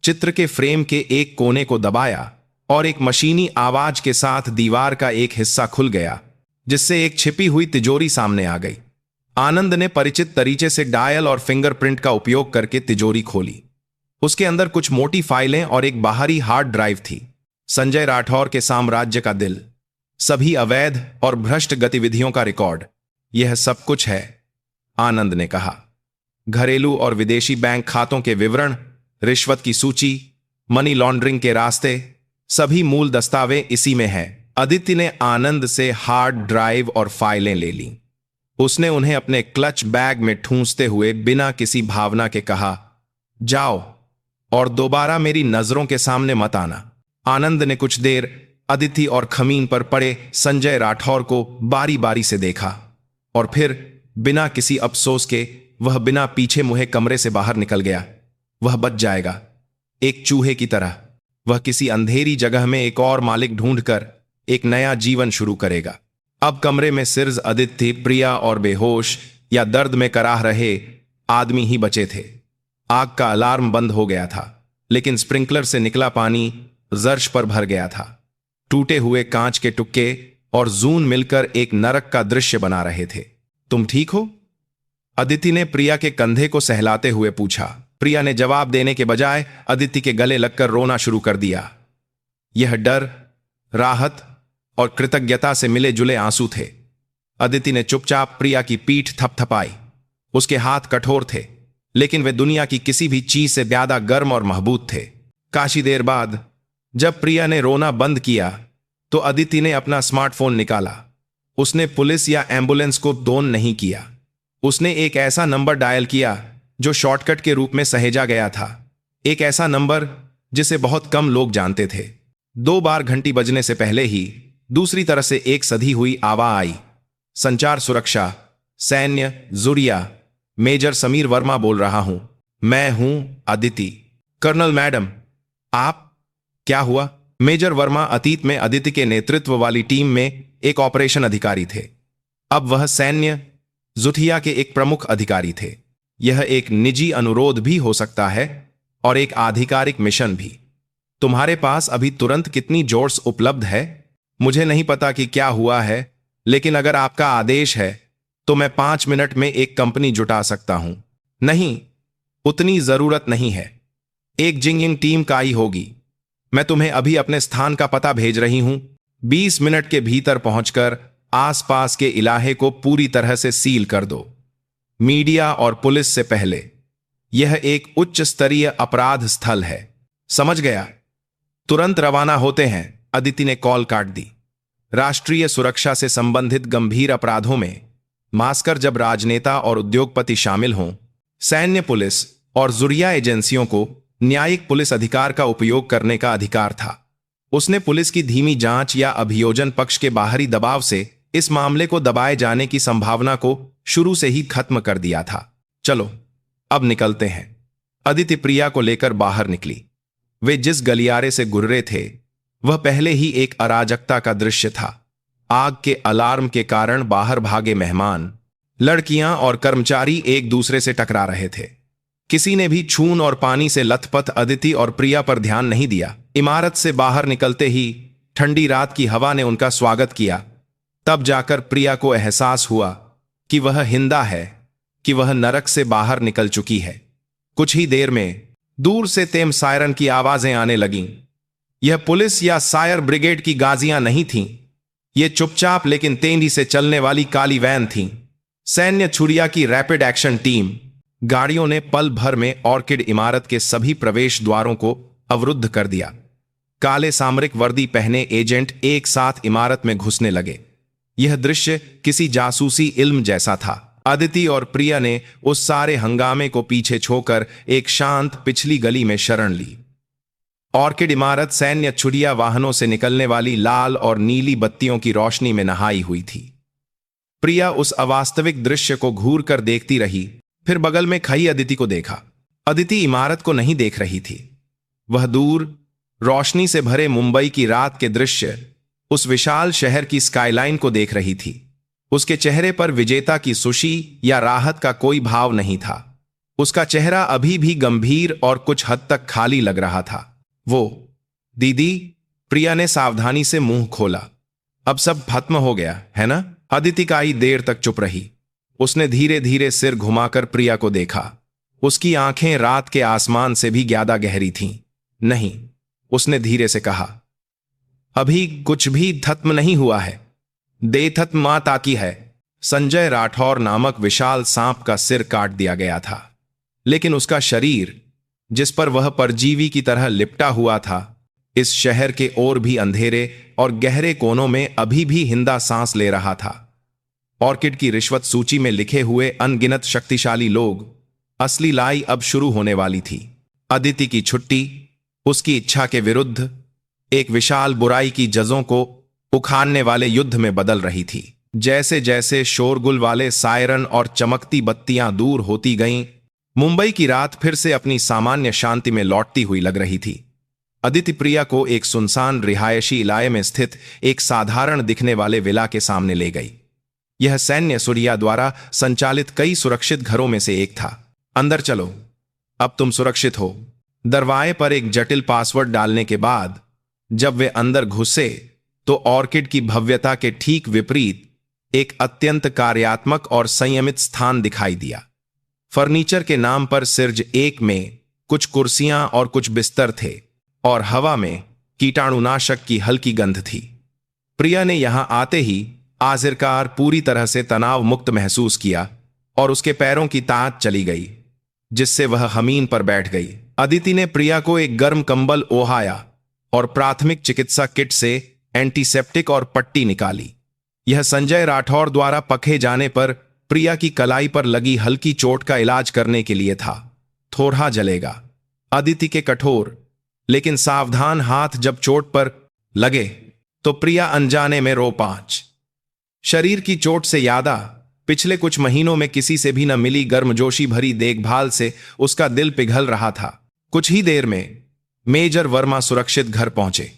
चित्र के फ्रेम के एक कोने को दबाया और एक मशीनी आवाज के साथ दीवार का एक हिस्सा खुल गया, जिससे एक छिपी हुई तिजोरी सामने आ गई। आनंद ने परिचित तरीके से डायल और फिंगरप्रिंट का उपयोग करके तिजोरी खोली। उसके अंदर कुछ मोटी फाइलें और एक बाहरी हार्ड ड्राइव थी। संजय राठौर के साम्राज्य का दिल, सभी अवैध और भ्रष्ट गतिविधियों का रिकॉर्ड, यह सब कुछ है, आनंद ने कहा। घरेलू और विदेशी बैंक खातों के विवरण, रिश्वत की सूची, मनी लॉन्ड्रिंग के रास्ते, सभी मूल दस्तावेज इसी में हैं। अदिति ने आनंद से हार्ड ड्राइव और फाइलें ले लीं। उसने उन्हें अपने क्लच बैग में ठूंसते हुए बिना किसी भावना के कहा, जाओ और दोबारा मेरी नजरों के सामने मत आना। आनंद ने कुछ देर अदिति और खमीन पर पड़े संजय राठौर को बारी बारी से देखा और फिर बिना किसी अफसोस के वह बिना पीछे मुहे कमरे से बाहर निकल गया। वह बच जाएगा, एक चूहे की तरह। वह किसी अंधेरी जगह में एक और मालिक ढूंढकर एक नया जीवन शुरू करेगा। अब कमरे में सिर्फ अदिति, प्रिया और बेहोश या दर्द में कराह रहे आदमी ही बचे थे। आग का अलार्म बंद हो गया था, लेकिन स्प्रिंकलर से निकला पानी जर्श पर भर गया था। टूटे हुए कांच के टुक्के और जून मिलकर एक नरक का दृश्य बना रहे थे। तुम ठीक हो? अदिति ने प्रिया के कंधे को सहलाते हुए पूछा। प्रिया ने जवाब देने के बजाय अदिति के गले लगकर रोना शुरू कर दिया। यह डर, राहत और कृतज्ञता से मिले जुले आंसू थे। अदिति ने चुपचाप प्रिया की पीठ थपथपाई। उसके हाथ कठोर थे, लेकिन वे दुनिया की किसी भी चीज से ज्यादा गर्म और महबूब थे। काशी देर बाद जब प्रिया ने रोना बंद किया तो अदिति ने अपना स्मार्टफोन निकाला। उसने पुलिस या एम्बुलेंस को फोन नहीं किया। उसने एक ऐसा नंबर डायल किया जो शॉर्टकट के रूप में सहेजा गया था, एक ऐसा नंबर जिसे बहुत कम लोग जानते थे। 2 बार घंटी बजने से पहले ही दूसरी तरफ से एक सधी हुई आवाज आई। संचार सुरक्षा, सैन्य, जुरिया, मेजर समीर वर्मा बोल रहा हूं। मैं हूं अदिति। कर्नल मैडम, आप? क्या हुआ? मेजर वर्मा अतीत में अदिति के नेतृत्व वाली टीम में एक ऑपरेशन अधिकारी थे। अब वह सैन्य जुथिया के एक प्रमुख अधिकारी थे। यह एक निजी अनुरोध भी हो सकता है और एक आधिकारिक मिशन भी। तुम्हारे पास अभी तुरंत कितनी जोर्स उपलब्ध है? मुझे नहीं पता कि क्या हुआ है, लेकिन अगर आपका आदेश है तो मैं 5 मिनट में एक कंपनी जुटा सकता हूं। नहीं, उतनी जरूरत नहीं है। एक जिंगिंग टीम का ही होगी। मैं तुम्हें अभी अपने स्थान का पता भेज रही हूं। 20 मिनट के भीतर पहुंचकर आसपास के इलाके को पूरी तरह से सील कर दो, मीडिया और पुलिस से पहले। यह एक उच्च स्तरीय अपराध स्थल है, समझ गया? तुरंत रवाना होते हैं। अदिति ने कॉल काट दी। राष्ट्रीय सुरक्षा से संबंधित गंभीर अपराधों में खासकर जब राजनेता और उद्योगपति शामिल हों, सैन्य, पुलिस और जुरिया एजेंसियों को न्यायिक पुलिस अधिकार का उपयोग करने का अधिकार था। उसने पुलिस की धीमी जांच या अभियोजन पक्ष के बाहरी दबाव से इस मामले को दबाए जाने की संभावना को शुरू से ही खत्म कर दिया था। चलो अब निकलते हैं। अदिति प्रिया को लेकर बाहर निकली। वे जिस गलियारे से गुजरे थे वह पहले ही एक अराजकता का दृश्य था। आग के अलार्म के कारण बाहर भागे मेहमान, लड़कियां और कर्मचारी एक दूसरे से टकरा रहे थे। किसी ने भी छून और पानी से लथपथ अदिति और प्रिया पर ध्यान नहीं दिया। इमारत से बाहर निकलते ही ठंडी रात की हवा ने उनका स्वागत किया। तब जाकर प्रिया को एहसास हुआ कि वह हिंदा है, कि वह नरक से बाहर निकल चुकी है। कुछ ही देर में दूर से तेम सायरन की आवाजें आने लगीं। यह पुलिस या फायर ब्रिगेड की गाजियां नहीं थीं। ये चुपचाप लेकिन तेजी से चलने वाली काली वैन थीं। सैन्य छुरिया की रैपिड एक्शन टीम। गाड़ियों ने पल भर में ऑर्किड इमारत के सभी प्रवेश द्वारों को अवरुद्ध कर दिया। काले सामरिक वर्दी पहने एजेंट एक साथ इमारत में घुसने लगे। यह दृश्य किसी जासूसी इल्म जैसा था। अदिति और प्रिया ने उस सारे हंगामे को पीछे छोड़कर एक शांत पिछली गली में शरण ली। ऑर्किड इमारत सैन्य छुरिया वाहनों से निकलने वाली लाल और नीली बत्तियों की रोशनी में नहाई हुई थी। प्रिया उस अवास्तविक दृश्य को घूर कर देखती रही, फिर बगल में खड़ी अदिति को देखा। अदिति इमारत को नहीं देख रही थी, वह दूर रोशनी से भरे मुंबई की रात के दृश्य, उस विशाल शहर की स्काईलाइन को देख रही थी। उसके चेहरे पर विजेता की सुशी या राहत का कोई भाव नहीं था। उसका चेहरा अभी भी गंभीर और कुछ हद तक खाली लग रहा था। वो दीदी, प्रिया ने सावधानी से मुंह खोला। अब सब खत्म हो गया है ना? अदिति कई देर तक चुप रही। उसने धीरे धीरे सिर घुमाकर प्रिया को देखा। उसकी आंखें रात के आसमान से भी ज्यादा गहरी थीं। नहीं, उसने धीरे से कहा, अभी कुछ भी खत्म नहीं हुआ है। दे खत्म मात आकी है। संजय राठौर नामक विशाल सांप का सिर काट दिया गया था, लेकिन उसका शरीर, जिस पर वह परजीवी की तरह लिपटा हुआ था, इस शहर के और भी अंधेरे और गहरे कोनों में अभी भी हिंदा सांस ले रहा था। ऑर्किड की रिश्वत सूची में लिखे हुए अनगिनत शक्तिशाली लोग, असली लड़ाई अब शुरू होने वाली थी। अदिति की छुट्टी उसकी इच्छा के विरुद्ध एक विशाल बुराई की जजों को उखाड़ने वाले युद्ध में बदल रही थी। जैसे जैसे शोरगुल वाले सायरन और चमकती बत्तियां दूर होती गईं, मुंबई की रात फिर से अपनी सामान्य शांति में लौटती हुई लग रही थी। अदिति प्रिया को एक सुनसान रिहायशी इलाके में स्थित एक साधारण दिखने वाले विला के सामने ले गई। यह सैन्य सुरिया द्वारा संचालित कई सुरक्षित घरों में से एक था। अंदर चलो, अब तुम सुरक्षित हो। दरवाजे पर एक जटिल पासवर्ड डालने के बाद जब वे अंदर घुसे तो ऑर्किड की भव्यता के ठीक विपरीत एक अत्यंत कार्यात्मक और संयमित स्थान दिखाई दिया। फर्नीचर के नाम पर सिर्ज एक में कुछ कुर्सियां और कुछ बिस्तर थे और हवा में कीटाणुनाशक की हल्की गंध थी। प्रिया ने यहां आते ही आखिरकार पूरी तरह से तनाव मुक्त महसूस किया और उसके पैरों की ताकत चली गई, जिससे वह जमीन पर बैठ गई। अदिति ने प्रिया को एक गर्म कंबल ओढ़ाया और प्राथमिक चिकित्सा किट से एंटीसेप्टिक और पट्टी निकाली। यह संजय राठौर द्वारा पखे जाने पर प्रिया की कलाई पर लगी हल्की चोट का इलाज करने के लिए था। थोड़ा जलेगा। अदिति के कठोर लेकिन सावधान हाथ जब चोट पर लगे तो प्रिया अनजाने में रो पांच। शरीर की चोट से यादा पिछले कुछ महीनों में किसी से भी न मिली गर्मजोशी भरी देखभाल से उसका दिल पिघल रहा था। कुछ ही देर में मेजर वर्मा सुरक्षित घर पहुंचे।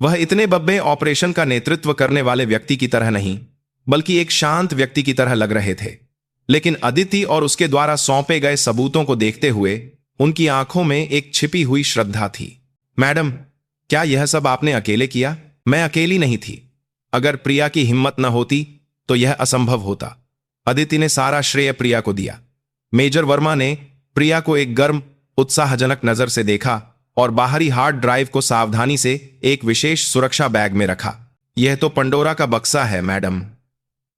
वह इतने बब्बे ऑपरेशन का नेतृत्व करने वाले व्यक्ति की तरह नहीं, बल्कि एक शांत व्यक्ति की तरह लग रहे थे। लेकिन अदिति और उसके द्वारा सौंपे गए सबूतों को देखते हुए उनकी आंखों में एक छिपी हुई श्रद्धा थी। मैडम, क्या यह सब आपने अकेले किया? मैं अकेली नहीं थी। अगर प्रिया की हिम्मत न होती तो यह असंभव होता। अदिति ने सारा श्रेय प्रिया को दिया। मेजर वर्मा ने प्रिया को एक गर्म, उत्साहजनक नजर से देखा और बाहरी हार्ड ड्राइव को सावधानी से एक विशेष सुरक्षा बैग में रखा। यह तो पंडोरा का बक्सा है मैडम।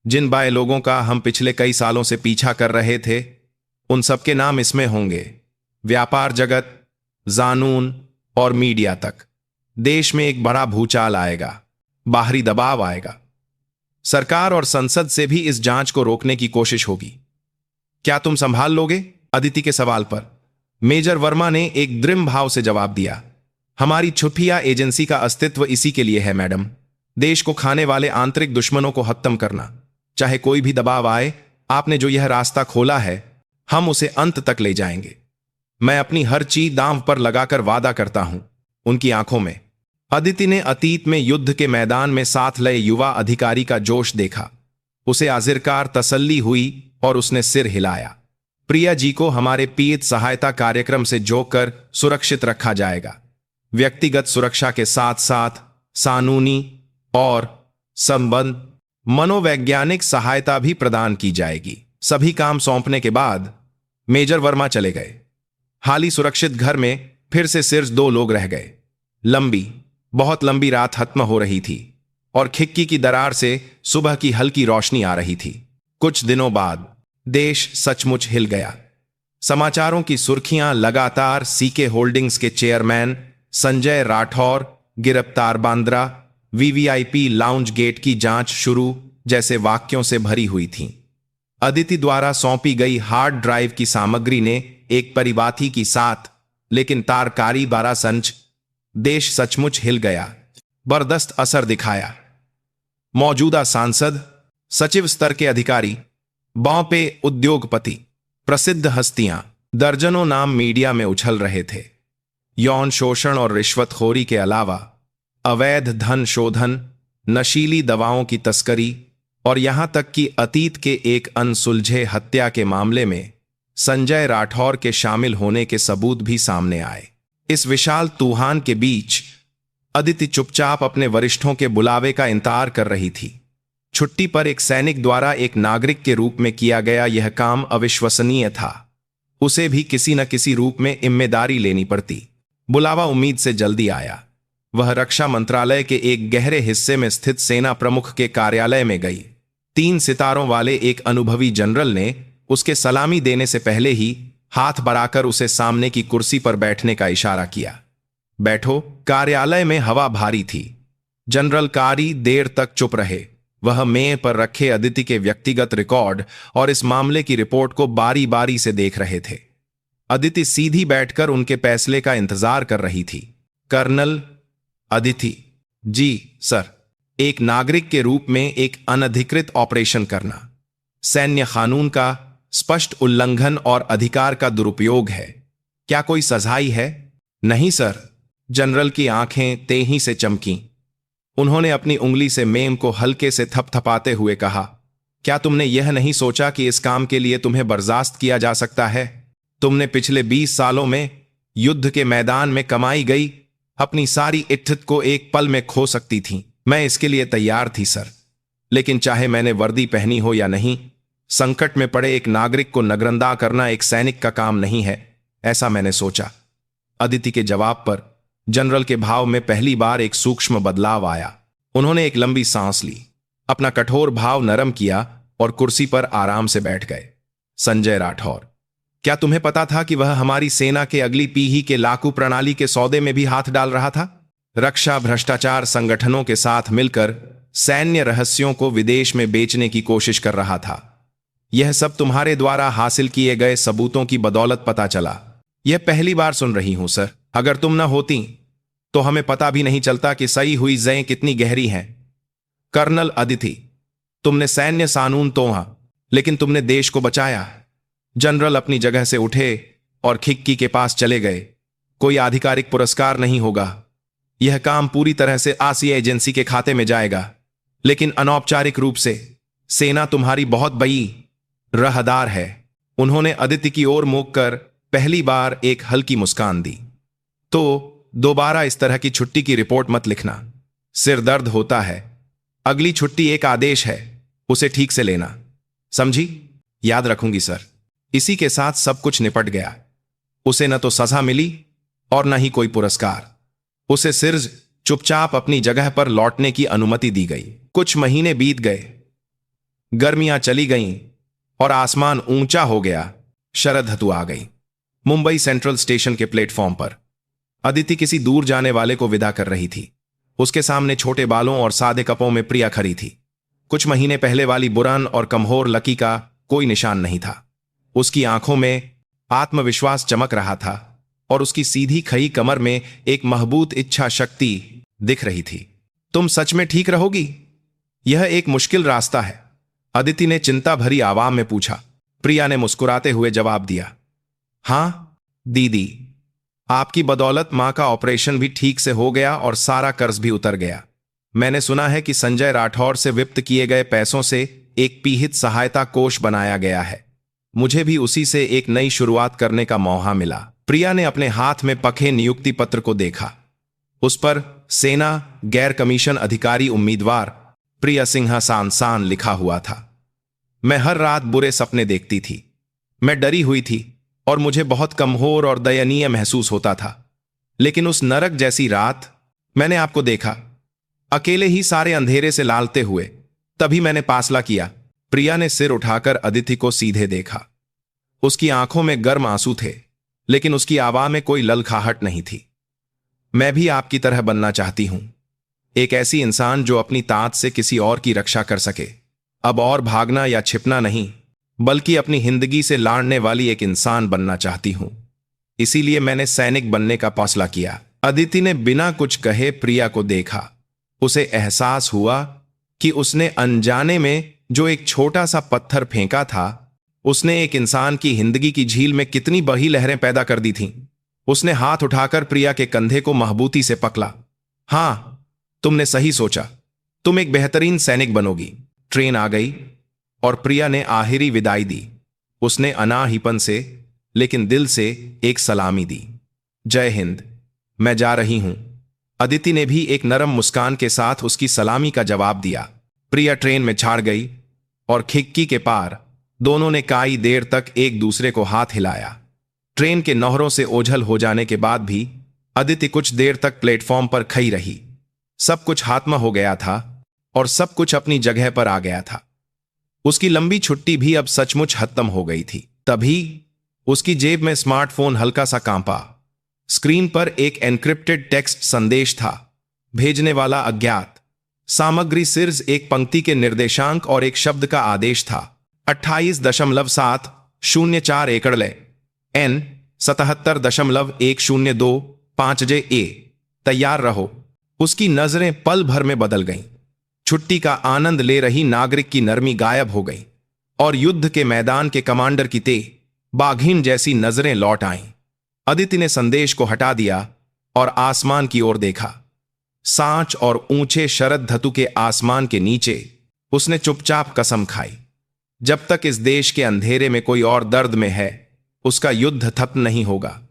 जिन बाय लोगों का हम पिछले कई सालों से पीछा कर रहे थे, उन सबके नाम इसमें होंगे। व्यापार जगत, कानून और मीडिया तक। देश में एक बड़ा भूचाल आएगा, बाहरी दबाव आएगा। सरकार और संसद से भी इस जांच को रोकने की कोशिश होगी। क्या तुम संभाल लोगे? अदिति के सवाल पर मेजर वर्मा ने एक दृढ़ भाव से जवाब दिया। हमारी खुफिया एजेंसी का अस्तित्व इसी के लिए है मैडम। देश को खाने वाले आंतरिक दुश्मनों को खत्म करना। चाहे कोई भी दबाव आए, आपने जो यह रास्ता खोला है, हम उसे अंत तक ले जाएंगे। मैं अपनी हर चीज दांव पर लगाकर वादा करता हूं। उनकी आंखों में अदिति ने अतीत में युद्ध के मैदान में साथ लए युवा अधिकारी का जोश देखा। उसे आखिरकार तसल्ली हुई और उसने सिर हिलाया। प्रिया जी को हमारे पीड़ित सहायता कार्यक्रम से जोड़कर सुरक्षित रखा जाएगा। व्यक्तिगत सुरक्षा के साथ साथ कानूनी और संबंध मनोवैज्ञानिक सहायता भी प्रदान की जाएगी। सभी काम सौंपने के बाद मेजर वर्मा चले गए। हाल ही सुरक्षित घर में फिर से सिर्फ 2 लोग रह गए। लंबी, बहुत लंबी रात खत्म हो रही थी और खिड़की की दरार से सुबह की हल्की रोशनी आ रही थी। कुछ दिनों बाद देश सचमुच हिल गया। समाचारों की सुर्खियां लगातार सीके होल्डिंग्स के चेयरमैन संजय राठौर गिरफ्तार, बांद्रा वीवीआईपी लाउंज गेट की जांच शुरू जैसे वाक्यों से भरी हुई थीं। अदिति द्वारा सौंपी गई हार्ड ड्राइव की सामग्री ने एक परिबाथी की साथ लेकिन तारकारी बारा संच देश सचमुच हिल गया, बर्दाश्त असर दिखाया। मौजूदा सांसद, सचिव स्तर के अधिकारी, बौं पे उद्योगपति, प्रसिद्ध हस्तियां, दर्जनों नाम मीडिया में उछल रहे थे। यौन शोषण और रिश्वतखोरी के अलावा अवैध धन शोधन, नशीली दवाओं की तस्करी और यहां तक कि अतीत के एक अनसुलझे हत्या के मामले में संजय राठौर के शामिल होने के सबूत भी सामने आए। इस विशाल तूफान के बीच अदिति चुपचाप अपने वरिष्ठों के बुलावे का इंतजार कर रही थी। छुट्टी पर एक सैनिक द्वारा एक नागरिक के रूप में किया गया यह काम अविश्वसनीय था। उसे भी किसी न किसी रूप में जिम्मेदारी लेनी पड़ती। बुलावा उम्मीद से जल्दी आया। वह रक्षा मंत्रालय के एक गहरे हिस्से में स्थित सेना प्रमुख के कार्यालय में गई। 3 सितारों वाले एक अनुभवी जनरल ने उसके सलामी देने से पहले ही हाथ बढ़ाकर उसे सामने की कुर्सी पर बैठने का इशारा किया। बैठो। कार्यालय में हवा भारी थी। जनरल कारी देर तक चुप रहे। वह मेज पर रखे अदिति के व्यक्तिगत रिकॉर्ड और इस मामले की रिपोर्ट को बारी बारी से देख रहे थे। अदिति सीधी बैठकर उनके फैसले का इंतजार कर रही थी। कर्नल। अदिति। जी सर। एक नागरिक के रूप में एक अनधिकृत ऑपरेशन करना सैन्य कानून का स्पष्ट उल्लंघन और अधिकार का दुरुपयोग है। क्या कोई सजाई है? नहीं सर। जनरल की आंखें तेजी से चमकीं। उन्होंने अपनी उंगली से मेम को हल्के से थपथपाते हुए कहा, क्या तुमने यह नहीं सोचा कि इस काम के लिए तुम्हें बर्दाश्त किया जा सकता है? तुमने पिछले 20 सालों में युद्ध के मैदान में कमाई गई अपनी सारी इज्जत को एक पल में खो सकती थी। मैं इसके लिए तैयार थी सर, लेकिन चाहे मैंने वर्दी पहनी हो या नहीं, संकट में पड़े एक नागरिक को नजरअंदाज करना एक सैनिक का काम नहीं है, ऐसा मैंने सोचा। अदिति के जवाब पर जनरल के भाव में पहली बार एक सूक्ष्म बदलाव आया। उन्होंने एक लंबी सांस ली, अपना कठोर भाव नरम किया और कुर्सी पर आराम से बैठ गए। संजय राठौर, क्या तुम्हें पता था कि वह हमारी सेना के अगली पीढ़ी के लाकू प्रणाली के सौदे में भी हाथ डाल रहा था? रक्षा भ्रष्टाचार संगठनों के साथ मिलकर सैन्य रहस्यों को विदेश में बेचने की कोशिश कर रहा था। यह सब तुम्हारे द्वारा हासिल किए गए सबूतों की बदौलत पता चला। यह पहली बार सुन रही हूं सर। अगर तुम न होती तो हमें पता भी नहीं चलता कि सही हुई जयें कितनी गहरी हैं। कर्नल अदिति, तुमने सैन्य कानून तोड़ा, लेकिन तुमने देश को बचाया। जनरल अपनी जगह से उठे और खिड़की के पास चले गए। कोई आधिकारिक पुरस्कार नहीं होगा। यह काम पूरी तरह से आसिया एजेंसी के खाते में जाएगा, लेकिन अनौपचारिक रूप से सेना तुम्हारी बहुत बड़ी राहदार है। उन्होंने अदिति की ओर मुड़ कर पहली बार एक हल्की मुस्कान दी। तो दोबारा इस तरह की छुट्टी की रिपोर्ट मत लिखना। सिर दर्द होता है। अगली छुट्टी एक आदेश है, उसे ठीक से लेना, समझी? याद रखूंगी सर। इसी के साथ सब कुछ निपट गया। उसे न तो सजा मिली और न ही कोई पुरस्कार। उसे सिर्फ चुपचाप अपनी जगह पर लौटने की अनुमति दी गई। कुछ महीने बीत गए, गर्मियां चली गईं और आसमान ऊंचा हो गया। शरद ऋतु आ गई। मुंबई सेंट्रल स्टेशन के प्लेटफॉर्म पर अदिति किसी दूर जाने वाले को विदा कर रही थी। उसके सामने छोटे बालों और सादे कपड़ों में प्रिया खड़ी थी। कुछ महीने पहले वाली बुरान और कमजोर लकी का कोई निशान नहीं था। उसकी आंखों में आत्मविश्वास चमक रहा था और उसकी सीधी खई कमर में एक मजबूत इच्छा शक्ति दिख रही थी। तुम सच में ठीक रहोगी? यह एक मुश्किल रास्ता है, अदिति ने चिंता भरी आवाज में पूछा। प्रिया ने मुस्कुराते हुए जवाब दिया, हां दीदी, आपकी बदौलत मां का ऑपरेशन भी ठीक से हो गया और सारा कर्ज भी उतर गया। मैंने सुना है कि संजय राठौर से वित्त किए गए पैसों से एक पीहित सहायता कोष बनाया गया है। मुझे भी उसी से एक नई शुरुआत करने का मौका मिला। प्रिया ने अपने हाथ में पखे नियुक्ति पत्र को देखा। उस पर सेना गैर कमीशन अधिकारी उम्मीदवार प्रिया सिंह सांसान लिखा हुआ था। मैं हर रात बुरे सपने देखती थी। मैं डरी हुई थी और मुझे बहुत कमजोर और दयनीय महसूस होता था। लेकिन उस नरक जैसी रात मैंने आपको देखा, अकेले ही सारे अंधेरे से लालते हुए। तभी मैंने फैसला किया। प्रिया ने सिर उठाकर अदिति को सीधे देखा। उसकी आंखों में गर्म आंसू थे, लेकिन उसकी आवाज में कोई ललखाहट नहीं थी। मैं भी आपकी तरह बनना चाहती हूं, एक ऐसी इंसान जो अपनी ताकत से किसी और की रक्षा कर सके। अब और भागना या छिपना नहीं, बल्कि अपनी जिंदगी से लड़ने वाली एक इंसान बनना चाहती हूं। इसीलिए मैंने सैनिक बनने का फैसला किया। अदिति ने बिना कुछ कहे प्रिया को देखा। उसे एहसास हुआ कि उसने अनजाने में जो एक छोटा सा पत्थर फेंका था, उसने एक इंसान की जिंदगी की झील में कितनी बड़ी लहरें पैदा कर दी थीं। उसने हाथ उठाकर प्रिया के कंधे को महबूती से पकड़ा। हां, तुमने सही सोचा, तुम एक बेहतरीन सैनिक बनोगी। ट्रेन आ गई और प्रिया ने आखिरी विदाई दी। उसने अनाहीपन से लेकिन दिल से एक सलामी दी। जय हिंद, मैं जा रही हूं। अदिति ने भी एक नरम मुस्कान के साथ उसकी सलामी का जवाब दिया। प्रिया ट्रेन में छाड़ गई और खिड़की के पार दोनों ने कई देर तक एक दूसरे को हाथ हिलाया। ट्रेन के नौहरों से ओझल हो जाने के बाद भी अदिति कुछ देर तक प्लेटफॉर्म पर खड़ी रही। सब कुछ हात्मा हो गया था और सब कुछ अपनी जगह पर आ गया था। उसकी लंबी छुट्टी भी अब सचमुच खत्म हो गई थी। तभी उसकी जेब में स्मार्टफोन हल्का सा कांपा। स्क्रीन पर एक एन्क्रिप्टेड टेक्स्ट संदेश था। भेजने वाला अज्ञात। सामग्री सिर्फ एक पंक्ति के निर्देशांक और एक शब्द का आदेश था। 28.704 एकड़ ले N 77.102 तैयार रहो। उसकी नजरें पल भर में बदल गईं। छुट्टी का आनंद ले रही नागरिक की नरमी गायब हो गई और युद्ध के मैदान के कमांडर की बाघिन जैसी नजरें लौट आईं। अदिति ने संदेश को हटा दिया और आसमान की ओर देखा। सांच और ऊंचे शरद धतु के आसमान के नीचे उसने चुपचाप कसम खाई, जब तक इस देश के अंधेरे में कोई और दर्द में है, उसका युद्ध खत्म नहीं होगा।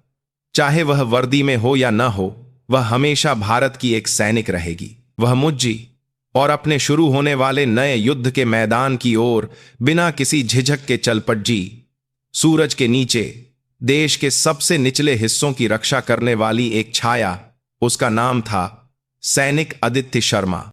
चाहे वह वर्दी में हो या न हो, वह हमेशा भारत की एक सैनिक रहेगी। वह मुझी और अपने शुरू होने वाले नए युद्ध के मैदान की ओर बिना किसी झिझक के चल पड़ जी। सूरज के नीचे देश के सबसे निचले हिस्सों की रक्षा करने वाली एक छाया, उसका नाम था सैनिक आदित्य शर्मा।